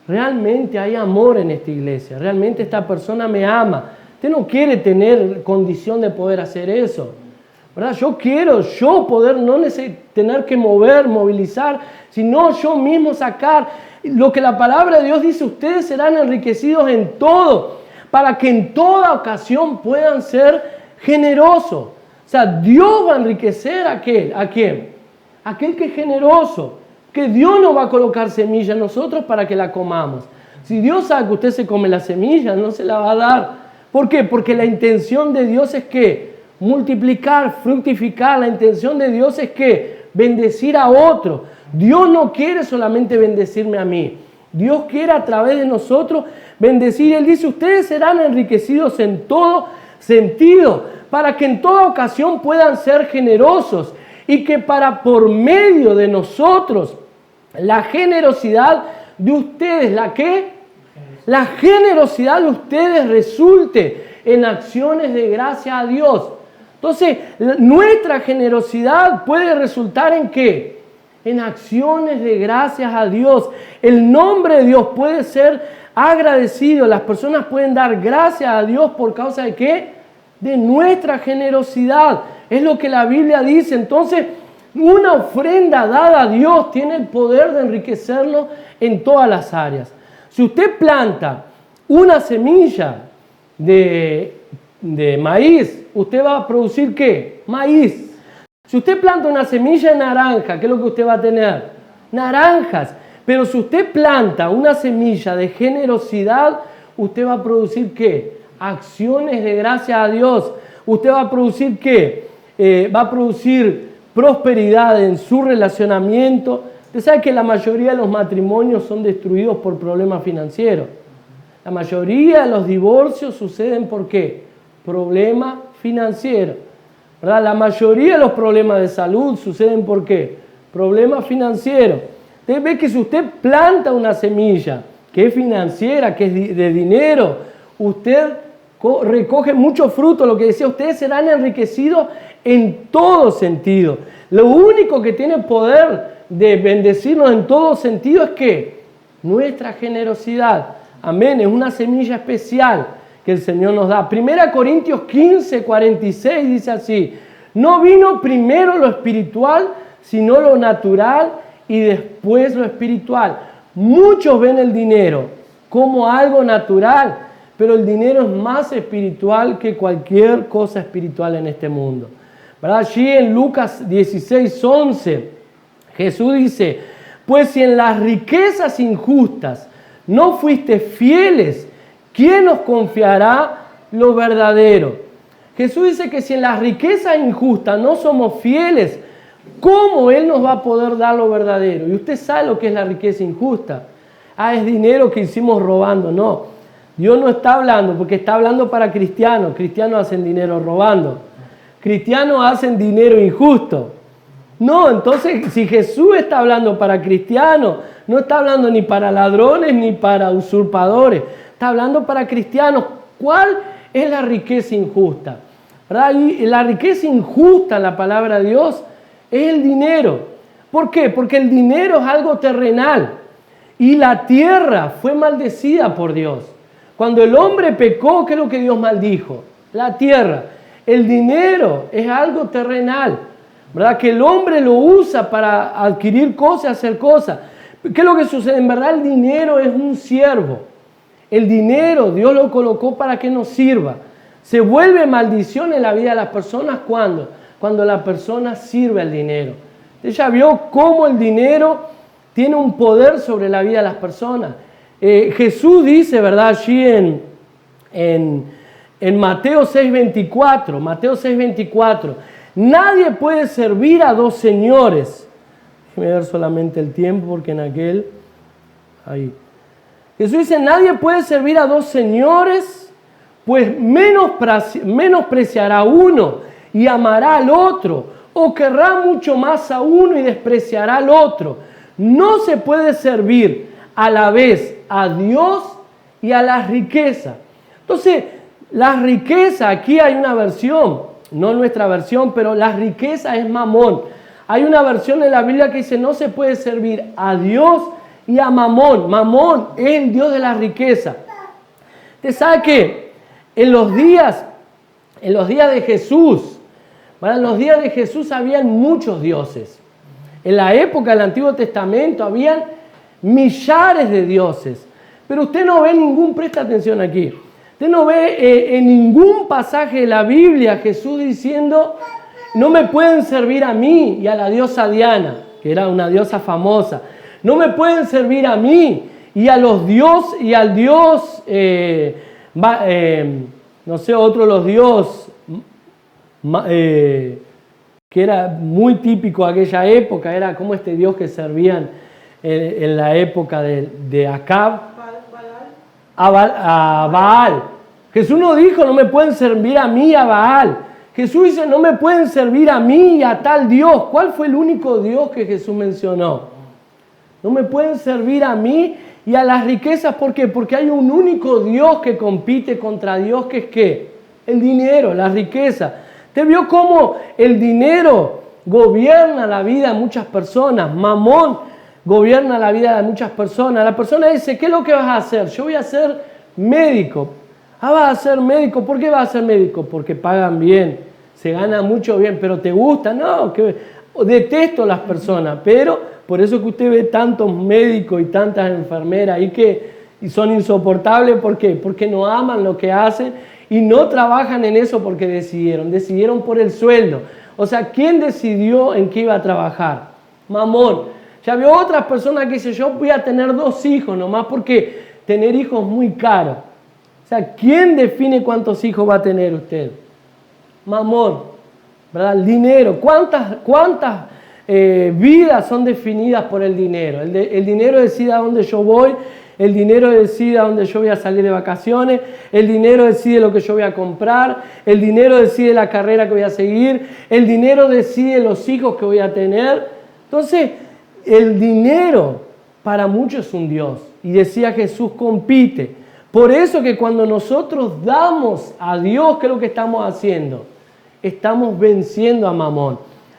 Realmente hay amor en esta iglesia, realmente esta persona me ama. Usted no quiere tener condición de poder hacer eso. ¿verdad? Yo quiero poder no tener que movilizar, sino yo mismo sacar lo que la palabra de Dios dice: ustedes serán enriquecidos en todo, para que en toda ocasión puedan ser generosos. O sea, Dios va a enriquecer a quién? Aquel que es generoso, que Dios nos va a colocar semilla en nosotros para que la comamos. Si Dios sabe que usted se come la semilla, no se la va a dar. ¿Por qué? Porque la intención de Dios es que multiplicar, fructificar. La intención de Dios es que bendecir a otro. Dios no quiere solamente bendecirme a mí. Dios quiere a través de nosotros bendecir. Él dice: ustedes serán enriquecidos en todo sentido, para que en toda ocasión puedan ser generosos, y que por medio de nosotros la generosidad de ustedes, ¿la qué? La generosidad de ustedes resulte en acciones de gracia a Dios. Entonces, nuestra generosidad puede resultar ¿en qué? En acciones de gracias a Dios. El nombre de Dios puede ser agradecido. Las personas pueden dar gracias a Dios por causa de ¿qué? De nuestra generosidad. Es lo que la Biblia dice. Entonces, una ofrenda dada a Dios tiene el poder de enriquecerlo en todas las áreas. Si usted planta una semilla de maíz, usted va a producir ¿qué? Maíz. Si usted planta una semilla de naranja, ¿qué es lo que usted va a tener? Naranjas. Pero si usted planta una semilla de generosidad, usted va a producir ¿qué? Acciones de gracia a Dios. Usted va a producir ¿qué? Va a producir prosperidad en su relacionamiento. Usted sabe que la mayoría de los matrimonios son destruidos por problemas financieros. La mayoría de los divorcios suceden ¿por qué? Problemas financieros. ¿Verdad? La mayoría de los problemas de salud suceden ¿por qué? Problemas financieros. Usted ve que si usted planta una semilla que es financiera, que es de dinero, usted recoge mucho fruto. Lo que decía, ustedes serán enriquecidos en todo sentido. Lo único que tiene poder de bendecirnos en todo sentido es que nuestra generosidad. Amén. Es una semilla especial que el Señor nos da. 1 Corintios 15, 46 dice así: no vino primero lo espiritual, sino lo natural, y después lo espiritual. Muchos ven el dinero como algo natural, pero el dinero es más espiritual que cualquier cosa espiritual en este mundo. ¿Verdad? Allí en Lucas 16, 11, Jesús dice: pues si en las riquezas injustas no fuiste fieles, ¿quién os confiará lo verdadero? Jesús dice que si en las riquezas injustas no somos fieles, ¿cómo Él nos va a poder dar lo verdadero? Y usted sabe lo que es la riqueza injusta. Es dinero que hicimos robando. No, Dios no está hablando, porque está hablando para cristianos. Cristianos hacen dinero robando. Cristianos hacen dinero injusto. No, entonces si Jesús está hablando para cristianos, no está hablando ni para ladrones ni para usurpadores. Está hablando para cristianos. ¿Cuál es la riqueza injusta? ¿Verdad? Y la riqueza injusta en la palabra de Dios es el dinero. ¿Por qué? Porque el dinero es algo terrenal y la tierra fue maldecida por Dios. Cuando el hombre pecó, ¿qué es lo que Dios maldijo? La tierra. El dinero es algo terrenal, ¿verdad? Que el hombre lo usa para adquirir cosas, hacer cosas. ¿Qué es lo que sucede? En verdad el dinero es un siervo. El dinero Dios lo colocó para que nos sirva. Se vuelve maldición en la vida de las personas cuando la persona sirve al dinero. Usted ya vio cómo el dinero tiene un poder sobre la vida de las personas. Jesús dice, ¿verdad? Allí en Mateo 6:24, Mateo 6:24, nadie puede servir a dos señores. Déjeme ver solamente el tiempo porque en aquel... Ahí. Jesús dice, nadie puede servir a dos señores, pues menospreciará a uno y amará al otro, o querrá mucho más a uno y despreciará al otro. No se puede servir a la vez a Dios y a las riquezas. Entonces, las riquezas, aquí hay una versión, no nuestra versión, pero la riqueza es mamón. Hay una versión en la Biblia que dice, no se puede servir a Dios y a Mamón. Mamón es el Dios de la riqueza. Usted sabe que en los días de Jesús, ¿verdad? En los días de Jesús habían muchos dioses. En la época del Antiguo Testamento habían millares de dioses. Pero usted no ve presta atención aquí, usted no ve en ningún pasaje de la Biblia Jesús diciendo, no me pueden servir a mí y a la diosa Diana, que era una diosa famosa. No me pueden servir a mí y a los dioses, y al dios, no sé, otro de los dioses, que era muy típico de aquella época, era como este dios que servían en la época de Acab, a Baal. Jesús no dijo, no me pueden servir a mí y a Baal. Jesús dice, no me pueden servir a mí y a tal Dios. ¿Cuál fue el único Dios que Jesús mencionó? No me pueden servir a mí y a las riquezas. ¿Por qué? Porque hay un único Dios que compite contra Dios, que es ¿qué? El dinero, la riqueza. ¿Te vio cómo el dinero gobierna la vida de muchas personas? Mamón gobierna la vida de muchas personas. La persona dice, ¿qué es lo que vas a hacer? Yo voy a ser médico. Ah, vas a ser médico. ¿Por qué vas a ser médico? Porque pagan bien, se gana mucho bien, pero ¿te gusta? No, que detesto las personas, pero por eso que usted ve tantos médicos y tantas enfermeras ahí y son insoportables. ¿Por qué? Porque no aman lo que hacen y no trabajan en eso porque decidieron por el sueldo. O sea, ¿quién decidió en qué iba a trabajar? Mamón. Ya veo otras personas que dicen, yo voy a tener 2 hijos nomás porque tener hijos es muy caro. O sea, ¿quién define cuántos hijos va a tener usted? Mamón, ¿verdad? El dinero. ¿Cuántas vidas son definidas por el dinero? El dinero decide a dónde yo voy, el dinero decide a dónde yo voy a salir de vacaciones, el dinero decide lo que yo voy a comprar, el dinero decide la carrera que voy a seguir, el dinero decide los hijos que voy a tener. Entonces, el dinero para muchos es un Dios. Y decía Jesús, compite. Por eso que cuando nosotros damos a Dios, ¿qué es lo que estamos haciendo? Estamos venciendo a Mamón.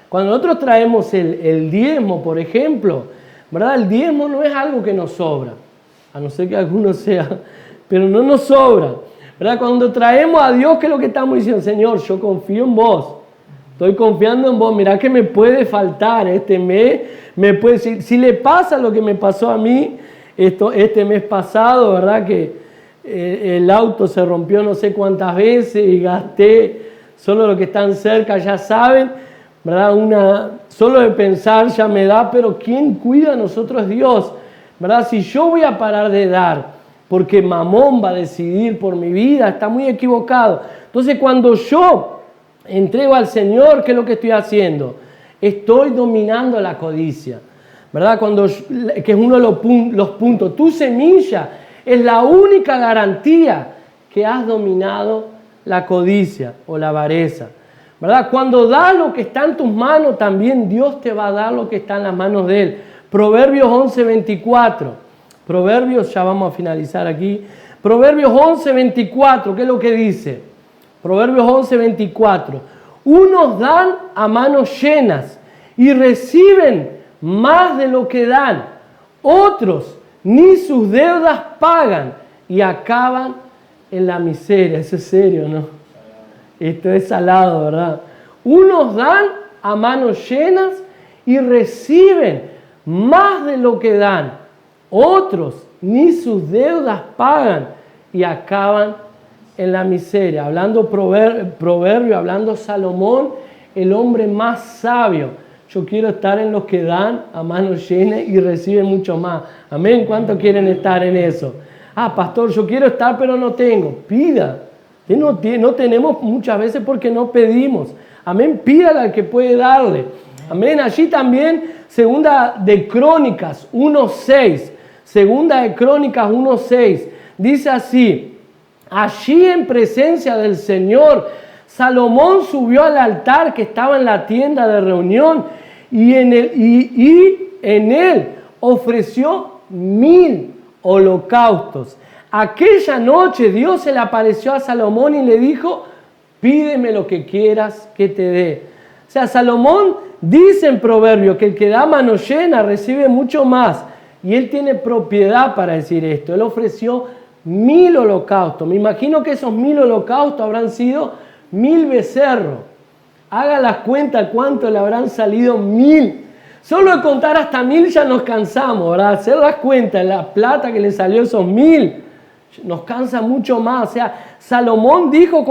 Cuando nosotros traemos el diezmo, por ejemplo, ¿verdad? El diezmo no es algo que nos sobra, a no ser que alguno sea, pero no nos sobra, ¿verdad? Cuando traemos a Dios, ¿qué es lo que estamos diciendo? Señor, yo confío en vos, estoy confiando en vos, mirá que me puede faltar este mes, si le pasa lo que me pasó a mí este mes pasado, ¿verdad? Que el auto se rompió no sé cuántas veces y gasté, solo los que están cerca ya saben, ¿verdad? Solo de pensar ya me da, pero ¿quién cuida a nosotros? Dios, ¿verdad? Si yo voy a parar de dar porque Mamón va a decidir por mi vida, está muy equivocado. Entonces cuando yo entrego al Señor, ¿qué es lo que estoy haciendo? Estoy dominando la codicia, ¿verdad? Que es uno de los puntos. Tu semilla es la única garantía que has dominado la codicia o la avareza, ¿verdad? Cuando das lo que está en tus manos, también Dios te va a dar lo que está en las manos de Él. Proverbios 11:24. Proverbios, ya vamos a finalizar aquí. Proverbios 11:24, ¿qué es lo que dice? Proverbios 11:24. Unos dan a manos llenas y reciben más de lo que dan. Otros ni sus deudas pagan y acaban en la miseria. Eso es serio, ¿no? Esto es salado, ¿verdad? Unos dan a manos llenas y reciben más de lo que dan. Otros ni sus deudas pagan y acaban en la miseria. Hablando proverbio, hablando Salomón, el hombre más sabio. Yo quiero estar en los que dan a manos llenas y reciben mucho más. Amén. ¿Cuántos quieren estar en eso? Ah, pastor, yo quiero estar pero no tengo. Pida. No tenemos muchas veces porque no pedimos. Amén. Pídale al que puede darle. Amén. Allí también, segunda de Crónicas 1:6. Segunda de Crónicas 1:6. Dice así. Allí en presencia del Señor, Salomón subió al altar que estaba en la tienda de reunión y en él ofreció 1000 holocaustos. Aquella noche Dios se le apareció a Salomón y le dijo, pídeme lo que quieras que te dé. O sea, Salomón dice en Proverbio que el que da mano llena recibe mucho más. Y él tiene propiedad para decir esto. Él ofreció 1000 holocaustos. Me imagino que esos 1000 holocaustos habrán sido 1000 becerros. Haga las cuentas cuánto le habrán salido 1000. Solo de contar hasta 1000 ya nos cansamos, ¿verdad? Hacer las cuentas, la plata que le salió esos 1000, nos cansa mucho más. O sea, Salomón dijo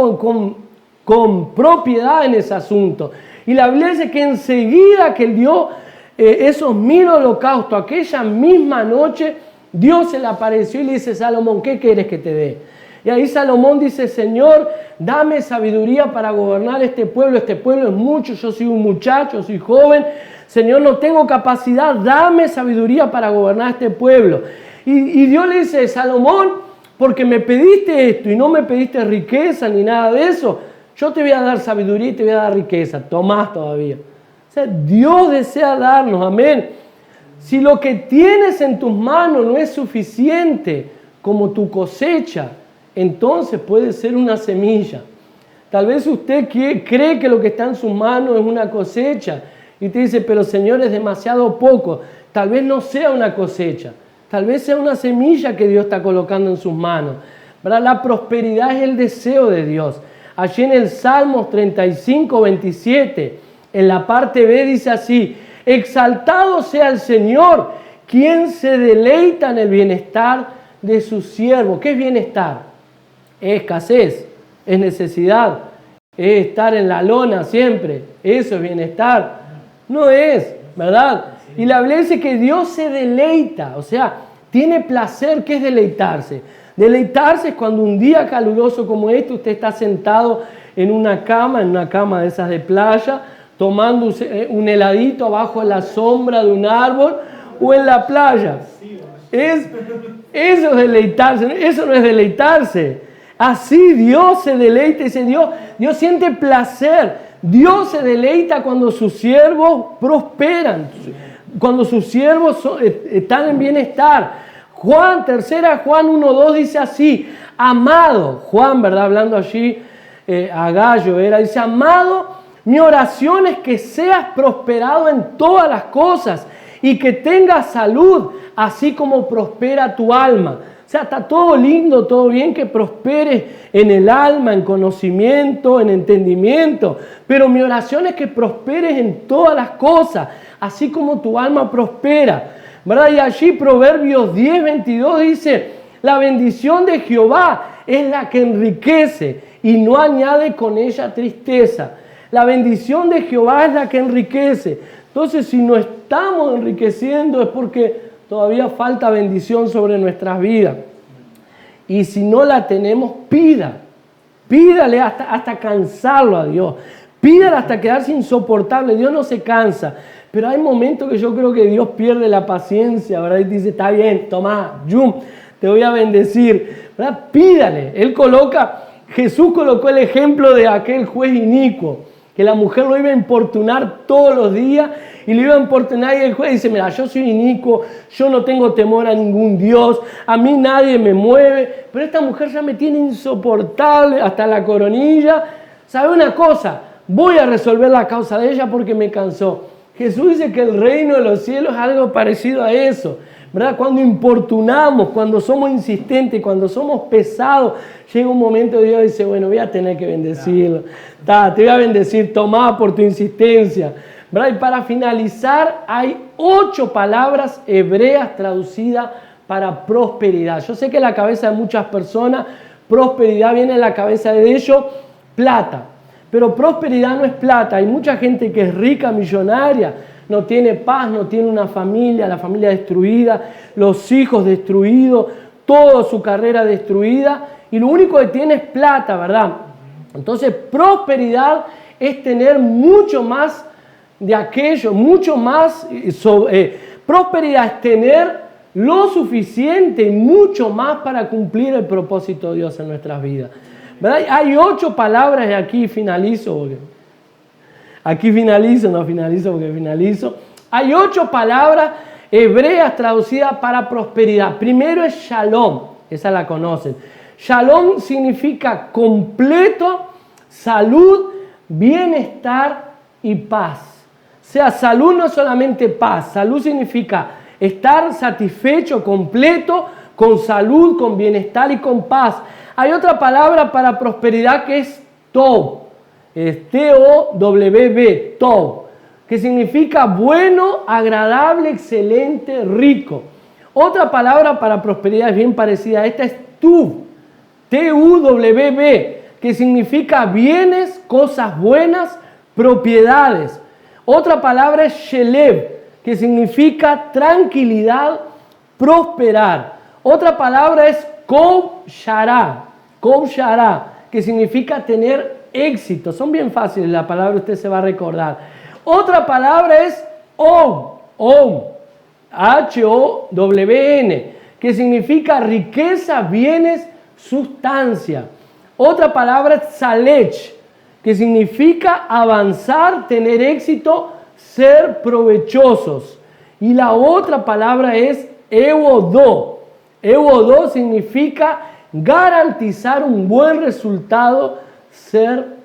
con propiedad en ese asunto. Y la Biblia dice que enseguida que él dio esos 1000 holocaustos, aquella misma noche, Dios se le apareció y le dice: Salomón, ¿qué quieres que te dé? Y ahí Salomón dice: Señor, dame sabiduría para gobernar este pueblo es mucho, yo soy un muchacho, soy joven, Señor, no tengo capacidad, dame sabiduría para gobernar este pueblo. Y Dios le dice: Salomón, porque me pediste esto y no me pediste riqueza ni nada de eso, yo te voy a dar sabiduría y te voy a dar riqueza, tomás todavía. O sea, Dios desea darnos, amén. Si lo que tienes en tus manos no es suficiente como tu cosecha, entonces puede ser una semilla. Tal vez usted cree que lo que está en sus manos es una cosecha y te dice: pero Señor, es demasiado poco. Tal vez no sea una cosecha, tal vez sea una semilla que Dios está colocando en sus manos. ¿Verdad? La prosperidad es el deseo de Dios. Allí en el Salmos 35, 27, en la parte B dice así: exaltado sea el Señor, quien se deleita en el bienestar de su siervo. ¿Qué es bienestar? Es escasez, es necesidad, es estar en la lona siempre. Eso es bienestar. No es, ¿verdad? Y la Biblia dice que Dios se deleita, o sea, tiene placer. ¿Qué es deleitarse? Deleitarse es cuando un día caluroso como este usted está sentado en una cama de esas de playa, tomando un heladito abajo a la sombra de un árbol o en la playa. Eso es deleitarse, eso no es deleitarse. Así Dios se deleita, dice Dios siente placer. Dios se deleita cuando sus siervos prosperan, cuando sus siervos están en bienestar. Tercera Juan 1:2 dice así: amado, Juan, ¿verdad? Hablando allí a Gallo, dice: amado, mi oración es que seas prosperado en todas las cosas y que tengas salud, así como prospera tu alma. O sea, está todo lindo, todo bien que prosperes en el alma, en conocimiento, en entendimiento. Pero mi oración es que prosperes en todas las cosas, así como tu alma prospera. ¿Verdad? Y allí Proverbios 10:22 dice: la bendición de Jehová es la que enriquece y no añade con ella tristeza. La bendición de Jehová es la que enriquece. Entonces, si no estamos enriqueciendo es porque todavía falta bendición sobre nuestras vidas. Y si no la tenemos, pídale hasta cansarlo a Dios. Pídale hasta quedarse insoportable. Dios no se cansa. Pero hay momentos que yo creo que Dios pierde la paciencia, ¿verdad? Y dice: está bien, toma, te voy a bendecir, ¿verdad? Pídale. Jesús colocó el ejemplo de aquel juez inicuo, que la mujer lo iba a importunar todos los días y lo iba a importunar, y el juez dice: mira, yo soy inicuo, yo no tengo temor a ningún Dios, a mí nadie me mueve, pero esta mujer ya me tiene insoportable hasta la coronilla. ¿Sabe una cosa? Voy a resolver la causa de ella porque me cansó. Jesús dice que el reino de los cielos es algo parecido a eso, ¿verdad? Cuando importunamos, cuando somos insistentes, cuando somos pesados, llega un momento y Dios dice: bueno, voy a tener que bendecirlo. Te voy a bendecir, tomá por tu insistencia, ¿verdad? Y para finalizar, hay 8 palabras hebreas traducidas para prosperidad. Yo sé que en la cabeza de muchas personas, prosperidad viene en la cabeza de ellos, plata. Pero prosperidad no es plata. Hay mucha gente que es rica, millonaria, no tiene paz, no tiene una familia, la familia destruida, los hijos destruidos, toda su carrera destruida, y lo único que tiene es plata, ¿verdad? Entonces, prosperidad es tener mucho más de aquello, mucho más. Prosperidad es tener lo suficiente y mucho más para cumplir el propósito de Dios en nuestras vidas. ¿Verdad? Hay 8 palabras y aquí finalizo. Hay 8 palabras hebreas traducidas para prosperidad. Primero es shalom, esa la conocen. Shalom significa completo, salud, bienestar y paz. O sea, salud no es solamente paz, salud significa estar satisfecho, completo, con salud, con bienestar y con paz. Hay otra palabra para prosperidad que es tov. es T-O-W-B, Tov, que significa bueno, agradable, excelente, rico. Otra palabra para prosperidad es bien parecida a esta, es Tuv, T-U-W-B, que significa bienes, cosas buenas, propiedades. Otra palabra es Shelev, que significa tranquilidad, prosperar. Otra palabra es Kov Shara, que significa tener éxito. Son bien fáciles, la palabra usted se va a recordar. Otra palabra es Om, H-O-W-N, que significa riqueza, bienes, sustancia. Otra palabra es Salech, que significa avanzar, tener éxito, ser provechosos. Y la otra palabra es Evodó. Evodó significa garantizar un buen resultado, ser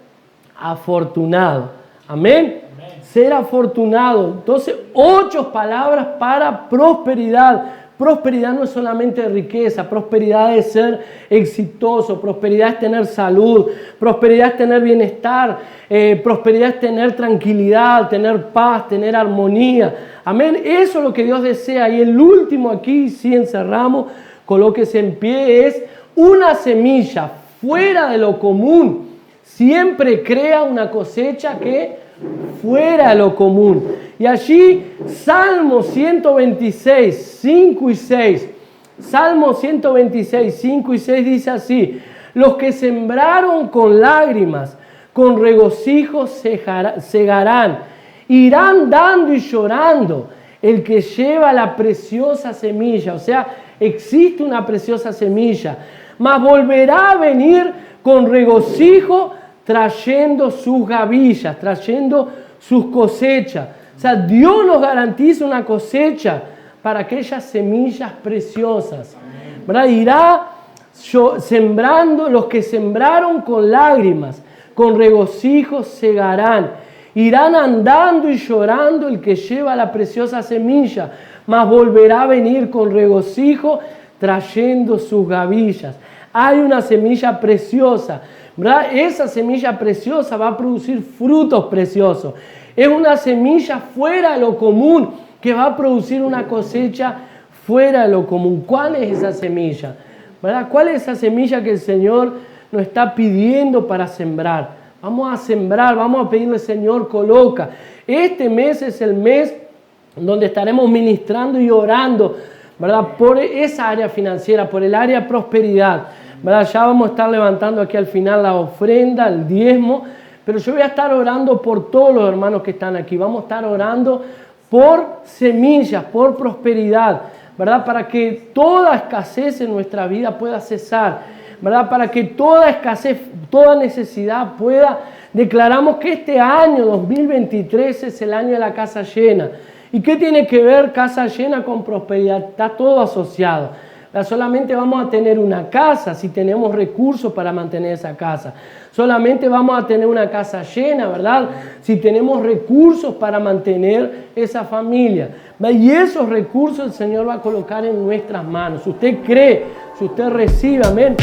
afortunado. Amén. Ser afortunado. Entonces, 8 palabras para prosperidad. Prosperidad no es solamente riqueza, prosperidad es ser exitoso, prosperidad es tener salud, prosperidad es tener bienestar, prosperidad es tener tranquilidad, tener paz, tener armonía. Amén. Eso es lo que Dios desea. Y el último aquí, si encerramos, colóquese en pie, es una semilla fuera de lo común. Siempre crea una cosecha que fuera de lo común. Y allí, Salmo 126, 5 y 6. Salmo 126, 5 y 6 dice así: los que sembraron con lágrimas, con regocijo segarán. Irán dando y llorando el que lleva la preciosa semilla. O sea, existe una preciosa semilla. Mas volverá a venir con regocijo trayendo sus gavillas, trayendo sus cosechas. O sea, Dios nos garantiza una cosecha para aquellas semillas preciosas. ¿Verdad? Irá sembrando, los que sembraron con lágrimas, con regocijo segarán. Irán andando y llorando el que lleva la preciosa semilla, mas volverá a venir con regocijo trayendo sus gavillas. Hay una semilla preciosa, ¿verdad? Esa semilla preciosa va a producir frutos preciosos. Es una semilla fuera de lo común que va a producir una cosecha fuera de lo común. ¿Cuál es esa semilla? ¿Verdad? ¿Cuál es esa semilla que el Señor nos está pidiendo para sembrar? Vamos a sembrar, vamos a pedirle, Señor, coloca. Este mes es el mes donde estaremos ministrando y orando, ¿verdad? Por esa área financiera, por el área de prosperidad, ¿verdad? Ya vamos a estar levantando aquí al final la ofrenda, el diezmo, pero yo voy a estar orando por todos los hermanos que están aquí. Vamos a estar orando por semillas, por prosperidad, ¿verdad? Para que toda escasez en nuestra vida pueda cesar, ¿verdad? Para que toda escasez, toda necesidad pueda. Declaramos que este año 2023 es el año de la casa llena. ¿Y qué tiene que ver casa llena con prosperidad? Está todo asociado. Solamente vamos a tener una casa si tenemos recursos para mantener esa casa. Solamente vamos a tener una casa llena, ¿verdad? Si tenemos recursos para mantener esa familia. Y esos recursos el Señor va a colocar en nuestras manos. Si usted cree, si usted recibe, amén.